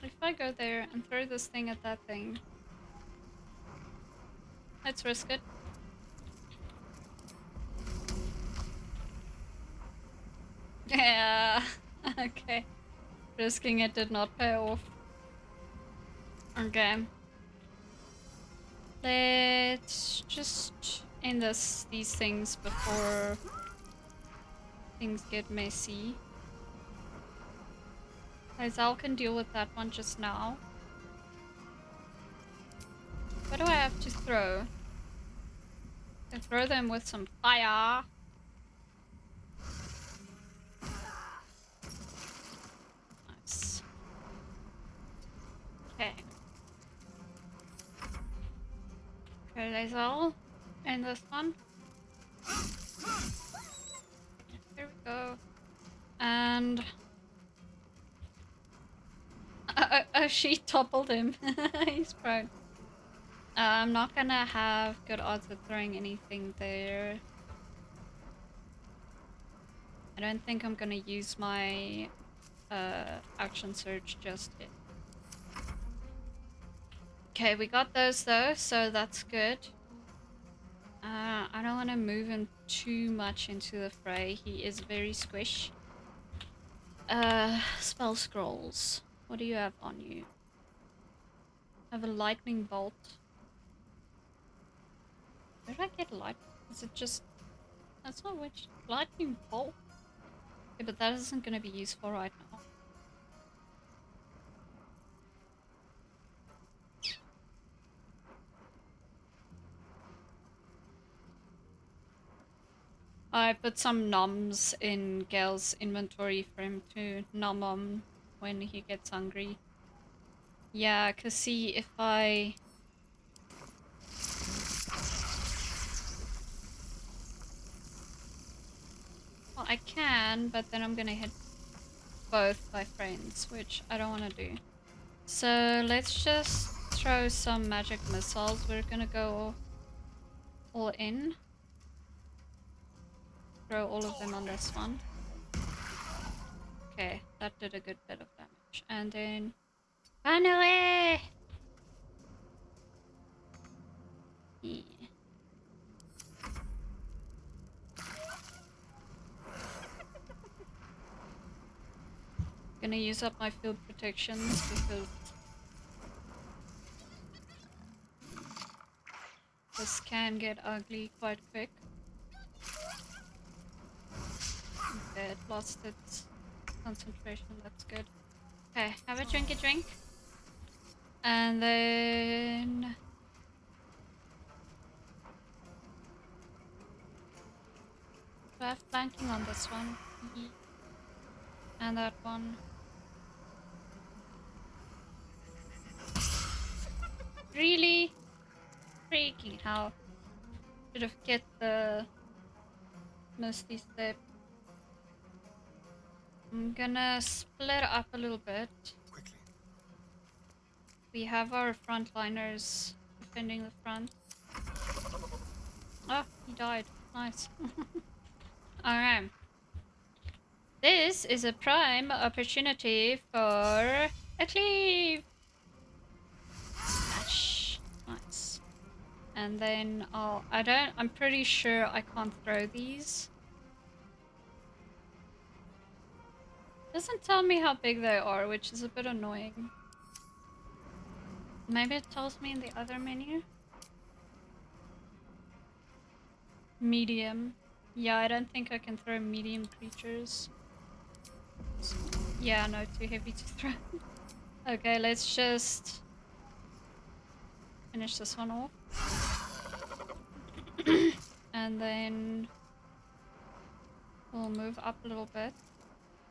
[SPEAKER 1] If I go there and throw this thing at that thing, let's risk it. Yeah. Okay. Risking it did not pay off. Okay. Let's just end these things before things get messy. Lae'zel can deal with that one just now. What do I have to throw? I can throw them with some fire. Nice. Okay. Okay, Lae'zel. And this one. There we go. And she toppled him. He's prone. I'm not gonna have good odds of throwing anything there. I don't think I'm gonna use my action surge just yet. Okay, we got those though, so that's good. I don't want to move him too much into the fray. He is very squish. Spell scrolls. What do you have on you? I have a lightning bolt. Where did I get light? Is it just... That's not which... Lightning bolt? Okay, but that isn't going to be useful right now. I put some noms in Gale's inventory for him to nom on when he gets hungry. Yeah, cause see, if I... Well, I can, but then I'm gonna hit both my friends, which I don't want to do. So let's just throw some magic missiles. We're gonna go all in. Throw all of them on this one. Okay, that did a good bit of damage. And then... Run away! Yeah. Gonna use up my field protections because this can get ugly quite quick. Okay, it lost its concentration, that's good. Okay, have a drink. And then... Do I have flanking on this one? And that one. Really? Freaking hell. Should have get the Misty Step. I'm gonna split up a little bit.
[SPEAKER 4] Quickly.
[SPEAKER 1] We have our frontliners defending the front. Oh, he died. Nice. Alright. This is a prime opportunity for a cleave. Smash. Nice. And then I'm pretty sure I can't throw these. Doesn't tell me how big they are, which is a bit annoying. Maybe it tells me in the other menu. Medium. Yeah, I don't think I can throw medium creatures. Yeah, no, too heavy to throw. Okay, let's just finish this one off. And then we'll move up a little bit.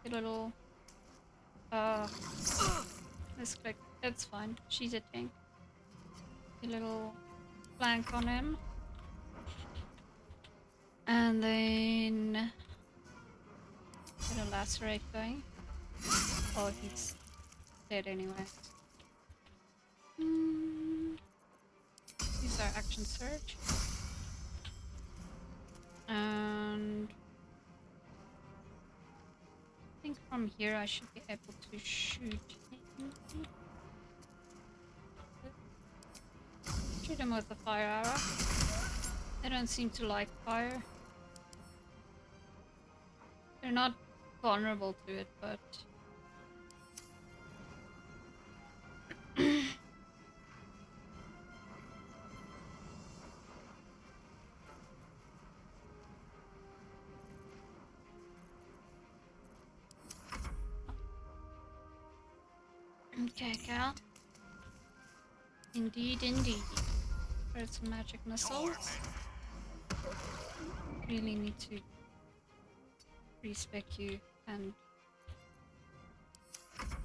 [SPEAKER 1] A little... let's click. It's fine. She's a tank. A little flank on him. And then... Get a lacerate going. Oh, he's dead anyway. Use our action surge. And... I think from here I should be able to shoot him. Shoot him with a fire arrow. They don't seem to like fire. They're not vulnerable to it, but okay, Cal. Indeed, indeed. There's some magic missiles. Really need to respec you and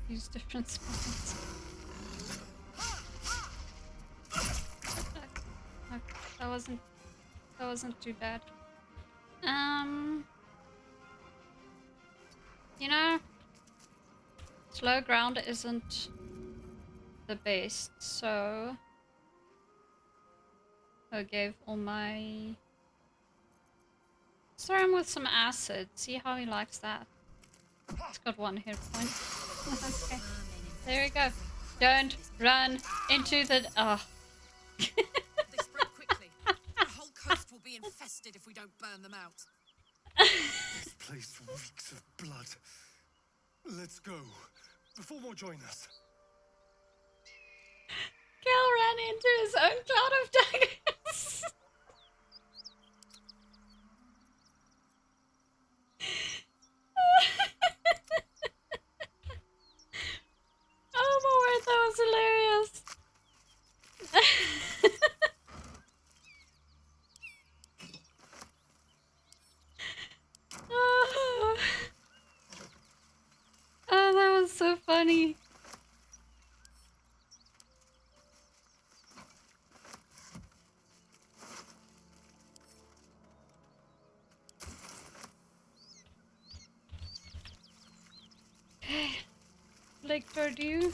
[SPEAKER 1] use different spells. Okay, that wasn't too bad. You know, slow ground isn't the best, so I gave all my... Throw him with some acid, see how he likes that. He's got 1 hit point. Okay, there we go. Don't run into the... Oh.
[SPEAKER 3] They spread quickly. The whole coast will be infested if we don't burn them out.
[SPEAKER 4] This place reeks of blood. Let's go. Before more join us.
[SPEAKER 1] Cal ran into his own cloud of daggers. Oh my word, that was hilarious. Oh, that was so funny. Okay, Lake Purdue.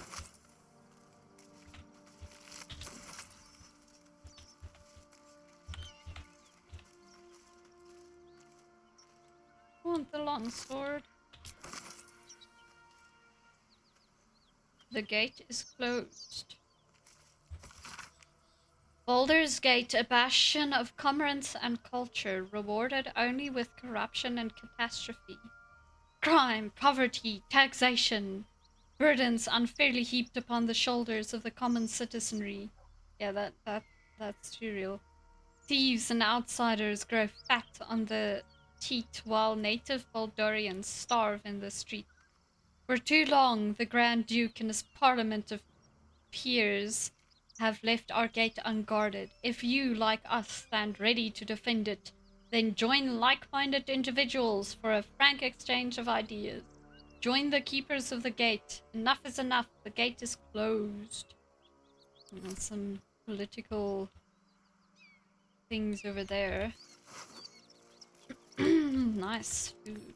[SPEAKER 1] I want the longsword. The gate is closed. Baulder's Gate, a bastion of commerce and culture, rewarded only with corruption and catastrophe. Crime, poverty, taxation, burdens unfairly heaped upon the shoulders of the common citizenry. Yeah, that's too real. Thieves and outsiders grow fat on the teat while native Baulderians starve in the street. For too long, the Grand Duke and his parliament of peers have left our gate unguarded. If you, like us, stand ready to defend it, then join like-minded individuals for a frank exchange of ideas. Join the keepers of the gate. Enough is enough. The gate is closed. And some political things over there. Nice food.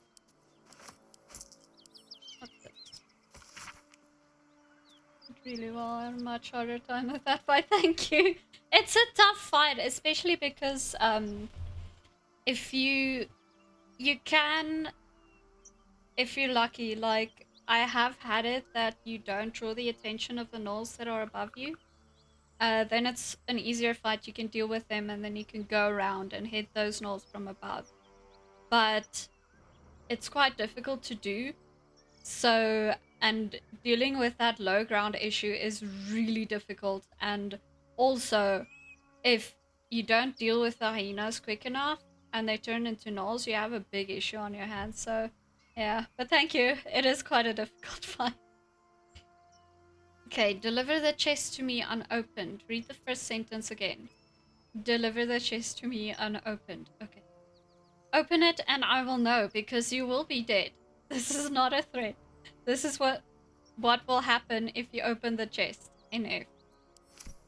[SPEAKER 1] What's this? Really well. I had a much harder time with that fight. Thank you. It's a tough fight, especially because if you can, if you're lucky, like I have had it that you don't draw the attention of the gnolls that are above you. Then it's an easier fight. You can deal with them, and then you can go around and hit those gnolls from above. But it's quite difficult to do. So, and dealing with that low ground issue is really difficult. And also, if you don't deal with the hyenas quick enough and they turn into gnolls, you have a big issue on your hands. So, yeah. But thank you. It is quite a difficult fight. Okay, deliver the chest to me unopened. Read the first sentence again. Deliver the chest to me unopened. Okay. Open it and I will know, because you will be dead. This is not a threat. This is what will happen if you open the chest in F.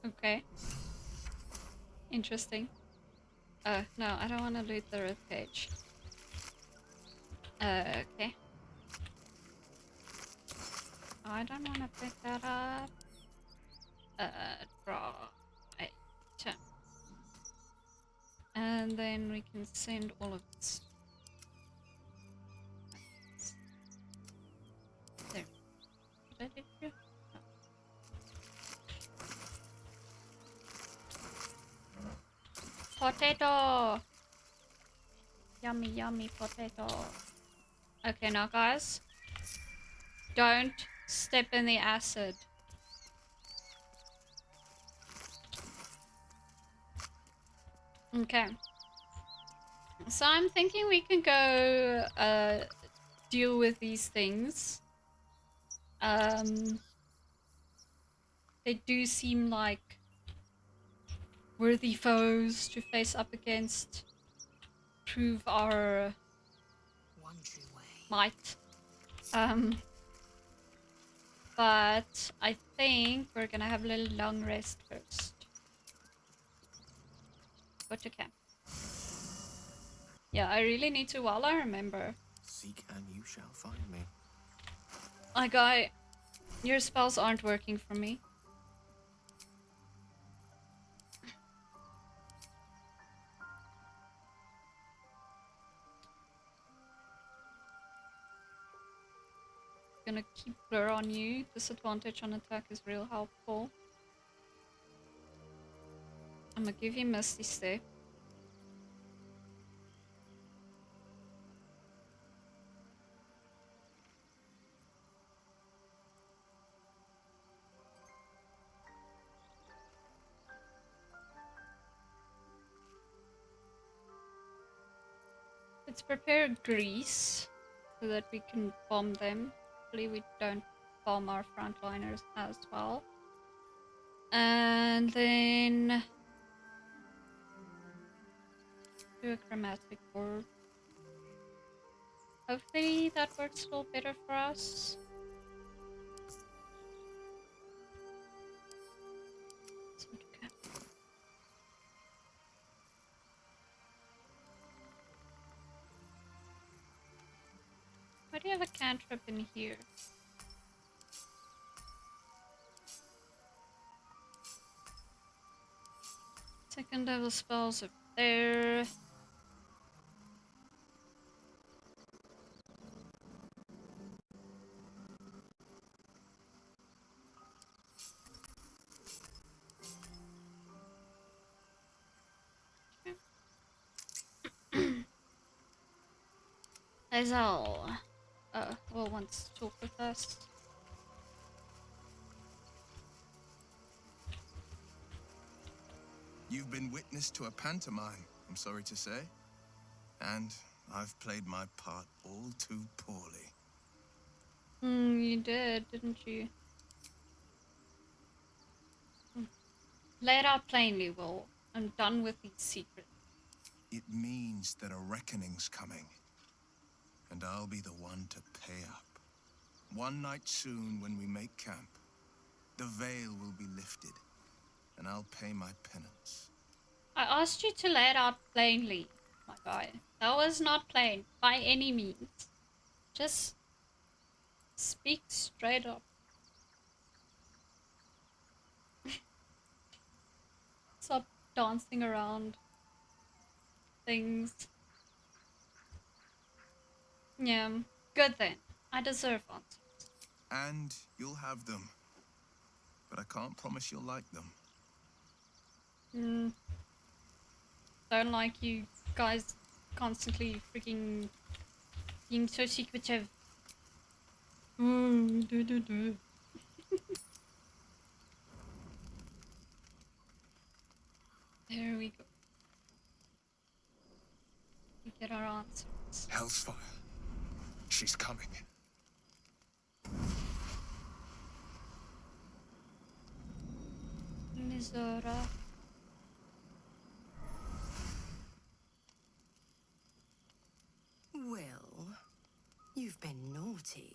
[SPEAKER 1] Okay. Interesting. No, I don't want to loot the rib cage. Okay. I don't want to pick that up. Draw item. And then we can send all of this. There. Did I do you? No. Potato! Yummy, yummy potato. Okay, now guys, don't step in the acid. Okay. So I'm thinking we can go deal with these things. They do seem like worthy foes to face up against. Prove our
[SPEAKER 3] One true way.
[SPEAKER 1] might. But I think we're gonna have a little long rest first. Go to camp. Yeah, I really need to while I remember.
[SPEAKER 7] Seek and you shall find me.
[SPEAKER 1] Your spells aren't working for me. Gonna keep blur on you. Disadvantage on attack is real helpful. I'm gonna give you Misty Step. Let's prepare grease so that we can bomb them. Hopefully we don't bomb our frontliners as well. And then do a chromatic orb. Hopefully that works a little better for us. Okay. Why do you have a cantrip in here? Second level spells up there. Lae'zel. Wyll wants to talk with us.
[SPEAKER 7] You've been witness to a pantomime, I'm sorry to say. And I've played my part all too poorly.
[SPEAKER 1] You did, didn't you? Lay it out plainly, Wyll. I'm done with these secrets.
[SPEAKER 7] It means that a reckoning's coming. And I'll be the one to pay up. One night soon, when we make camp, the veil will be lifted, and I'll pay my penance.
[SPEAKER 1] I asked you to lay it out plainly, my guy. That was not plain, by any means. Just speak straight up. Stop dancing around things. Yeah, good then. I deserve answers.
[SPEAKER 7] And you'll have them. But I can't promise you'll like them.
[SPEAKER 1] Don't like you guys constantly freaking being so secretive. There we go. We get our answers.
[SPEAKER 4] Hell's fire. She's coming.
[SPEAKER 1] Mizora.
[SPEAKER 8] Wyll, you've been naughty.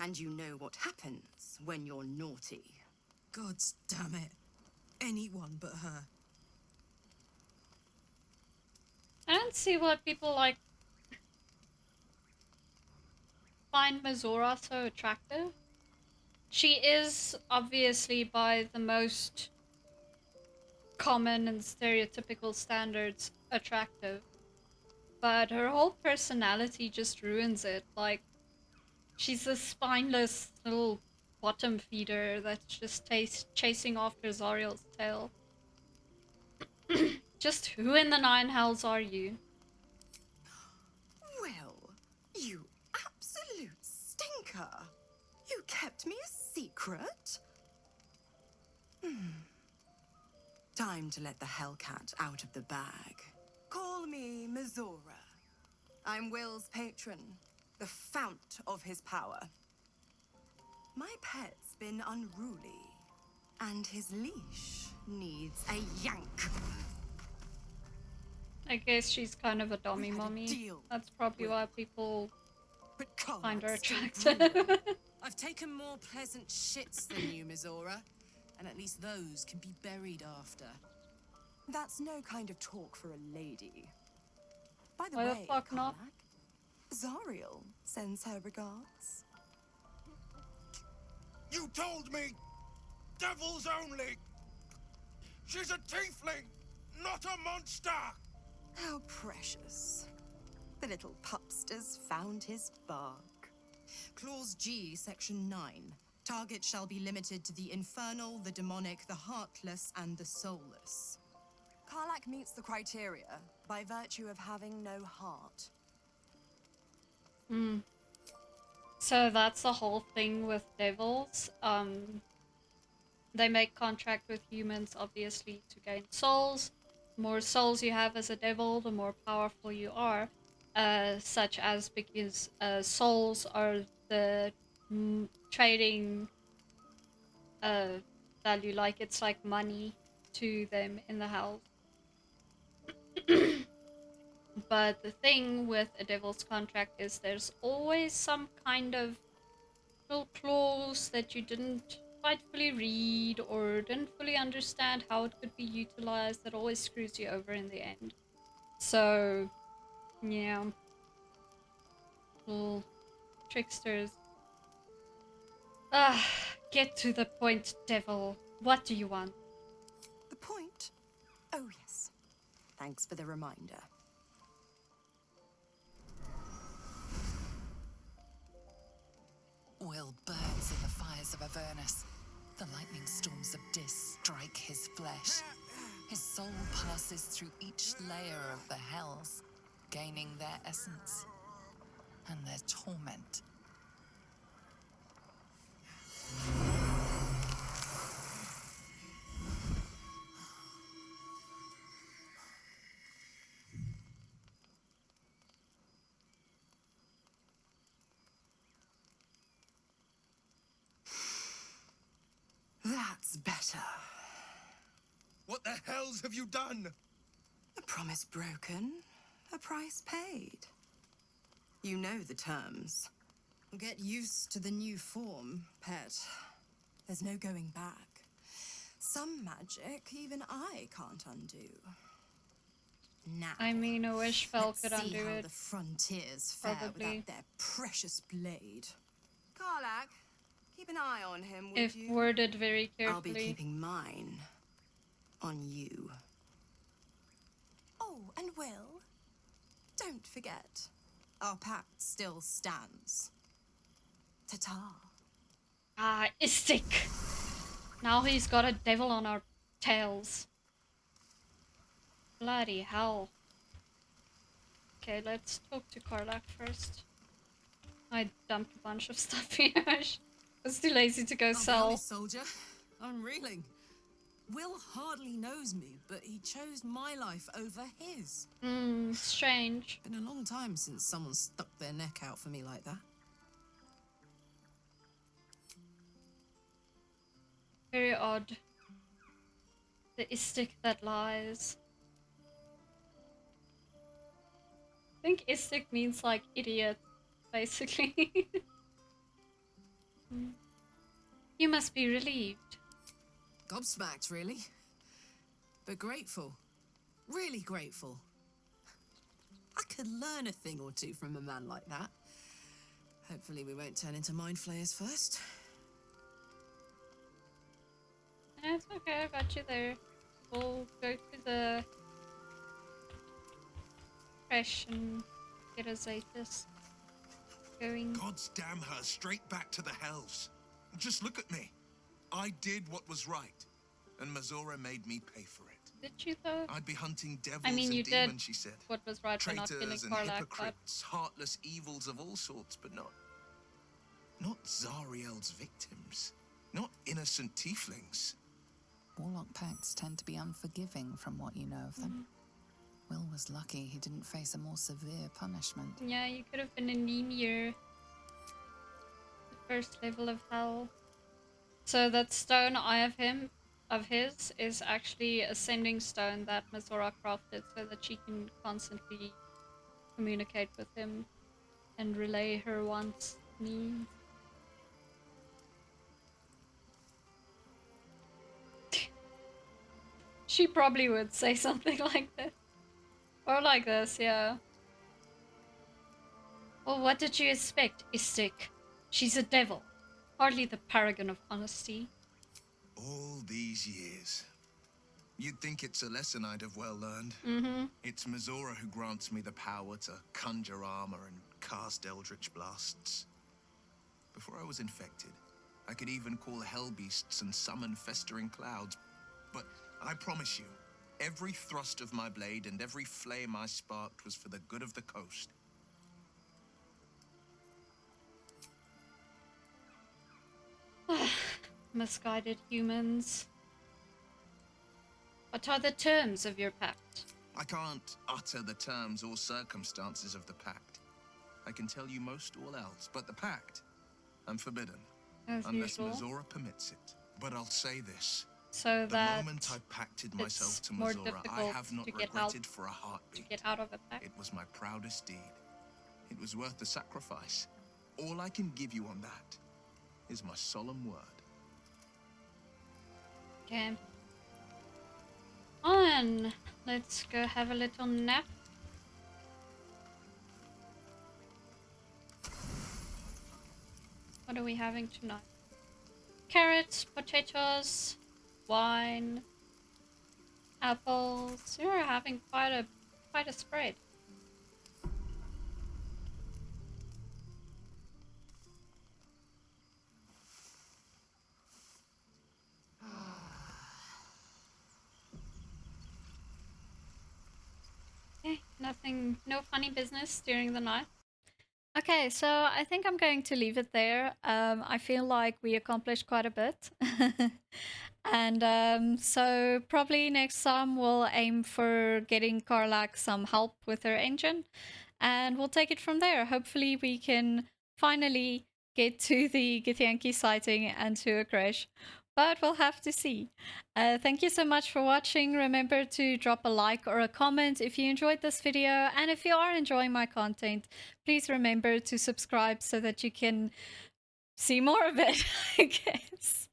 [SPEAKER 8] And you know what happens when you're naughty.
[SPEAKER 3] Gods damn it. Anyone but her.
[SPEAKER 1] I don't see why people like find Mizora so attractive. She is obviously by the most common and stereotypical standards attractive, but her whole personality just ruins it. Like, she's a spineless little bottom feeder that's just chasing after Zariel's tail. Just who in the nine hells are you?
[SPEAKER 8] Wyll, you Vicar, you kept me a secret? Time to let the Hellcat out of the bag. Call me Mizora. I'm Wyll's patron, the fount of his power. My pet's been unruly, and his leash needs a yank.
[SPEAKER 1] I guess she's kind of a dummy
[SPEAKER 8] had a
[SPEAKER 1] mommy.
[SPEAKER 8] deal,
[SPEAKER 1] That's probably
[SPEAKER 8] Wyll.
[SPEAKER 1] why people
[SPEAKER 3] But
[SPEAKER 1] find her
[SPEAKER 3] Karlach's still
[SPEAKER 1] attractive.
[SPEAKER 3] brewing. I've taken more pleasant shits than you, Mizora, and at least those can be buried after.
[SPEAKER 8] That's no kind of talk for a lady. By the
[SPEAKER 1] Why the
[SPEAKER 8] way,
[SPEAKER 1] fuck not?
[SPEAKER 8] Karlach, Zariel sends her regards.
[SPEAKER 7] You told me! Devils only! She's a tiefling, not a monster!
[SPEAKER 8] How precious. The little pupster's found his bark.
[SPEAKER 3] Clause G, Section 9. Target shall be limited to the infernal, the demonic, the heartless, and the soulless.
[SPEAKER 8] Karlach meets the criteria by virtue of having no heart.
[SPEAKER 1] So that's the whole thing with devils. They make contract with humans, obviously, to gain souls. The more souls you have as a devil, the more powerful you are. Such as because souls are the trading value, like it's like money to them in the hells. But the thing with a devil's contract is there's always some kind of little clause that you didn't quite fully read or didn't fully understand how it could be utilized that always screws you over in the end. So, yeah. Little tricksters. Ah, get to the point, devil. What do you want?
[SPEAKER 8] The point? Oh, yes. Thanks for the reminder.
[SPEAKER 6] Wyll burns in the fires of Avernus. The lightning storms of Dis strike his flesh. His soul passes through each layer of the hells, gaining their essence and their torment.
[SPEAKER 8] That's better.
[SPEAKER 7] What the hells have you done?
[SPEAKER 8] A promise broken, a price paid. You know the terms.
[SPEAKER 3] Get used to the new form, pet.
[SPEAKER 8] There's no going back. Some magic even I can't undo. Now,
[SPEAKER 1] I mean, a wish spell
[SPEAKER 3] Let's
[SPEAKER 1] could
[SPEAKER 3] see
[SPEAKER 1] undo
[SPEAKER 3] how
[SPEAKER 1] it.
[SPEAKER 3] the frontiers fare
[SPEAKER 1] Probably.
[SPEAKER 3] without their precious blade.
[SPEAKER 8] Karlach, keep an eye on him, would
[SPEAKER 1] If
[SPEAKER 8] you?
[SPEAKER 1] worded very
[SPEAKER 8] I'll be
[SPEAKER 1] carefully.
[SPEAKER 8] keeping mine on you. Oh, and Wyll, don't forget,
[SPEAKER 3] Our pact still stands.
[SPEAKER 8] ta-ta.
[SPEAKER 1] Ah, Istik! Now he's got a devil on our tails. Bloody hell. Okay, let's talk to Karlach first. I dumped a bunch of stuff here. I was too lazy to go
[SPEAKER 3] I'll be
[SPEAKER 1] sell.
[SPEAKER 3] honest, soldier. I'm reeling. Wyll hardly knows me, but he chose my life over his.
[SPEAKER 1] Strange.
[SPEAKER 3] Been a long time since someone stuck their neck out for me like that.
[SPEAKER 1] Very odd. The Istik that lies. I think Istik means like idiot, basically. You must be relieved.
[SPEAKER 3] Gobsmacked, really. But grateful. Really grateful. I could learn a thing or two from a man like that. Hopefully we won't turn into mind flayers first.
[SPEAKER 1] It's okay, I got you there. We'll go to the fresh and get a Zatus going.
[SPEAKER 7] Gods damn her, straight back to the hells. Just look at me. I did what was right, and Mizora made me pay for it.
[SPEAKER 1] Did you though?
[SPEAKER 7] I'd be hunting devils
[SPEAKER 1] I mean,
[SPEAKER 7] and
[SPEAKER 1] you
[SPEAKER 7] demons,
[SPEAKER 1] did
[SPEAKER 7] she said.
[SPEAKER 1] what was right by not killing
[SPEAKER 7] Traitors and
[SPEAKER 1] Karlach, but
[SPEAKER 7] hypocrites, heartless evils of all sorts, but not Not Zariel's victims. Not innocent tieflings.
[SPEAKER 6] Warlock pacts tend to be unforgiving from what you know of them. Wyll was lucky he didn't face a more severe punishment.
[SPEAKER 1] Yeah, you could have been in Nimir. The first level of hell. So that stone eye of his is actually a sending stone that Mizora crafted so that she can constantly communicate with him and relay her wants, needs. She probably would say something like this. Or like this, yeah. Well, what did you expect, Istik? She's a devil. Hardly the paragon of honesty.
[SPEAKER 7] All these years. You'd think it's a lesson I'd have well learned. It's Mizora who grants me the power to conjure armor and cast eldritch blasts. Before I was infected, I could even call hell beasts and summon festering clouds. But I promise you, every thrust of my blade and every flame I sparked was for the good of the coast.
[SPEAKER 1] Misguided humans. What are the terms of your pact?
[SPEAKER 7] I can't utter the terms or circumstances of the pact. I can tell you most all else, but the pact, I'm forbidden.
[SPEAKER 1] As
[SPEAKER 7] unless
[SPEAKER 1] usual.
[SPEAKER 7] Mizora permits it. But I'll say this.
[SPEAKER 1] So
[SPEAKER 7] The
[SPEAKER 1] that
[SPEAKER 7] moment I pacted myself
[SPEAKER 1] it's
[SPEAKER 7] to
[SPEAKER 1] more
[SPEAKER 7] Mizora, I
[SPEAKER 1] difficult
[SPEAKER 7] have not
[SPEAKER 1] to get
[SPEAKER 7] regretted
[SPEAKER 1] out-
[SPEAKER 7] for a
[SPEAKER 1] to
[SPEAKER 7] heartbeat.
[SPEAKER 1] get out of a pact.
[SPEAKER 7] It was my proudest deed. It was worth the sacrifice. All I can give you on that is my solemn word.
[SPEAKER 1] Okay. On. Let's go have a little nap. What are we having tonight? Carrots, potatoes, wine, apples. You're having quite a spread. Okay, nothing, no funny business during the night. Okay, so I think I'm going to leave it there. I feel like we accomplished quite a bit. And so probably next time we'll aim for getting Karlach some help with her engine. And we'll take it from there. Hopefully we can finally get to the Githyanki sighting and to a crash. But we'll have to see. Thank you so much for watching. Remember to drop a like or a comment if you enjoyed this video. And if you are enjoying my content, please remember to subscribe so that you can see more of it, I guess.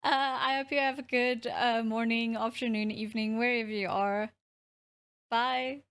[SPEAKER 1] I hope you have a good morning, afternoon, evening, wherever you are. Bye.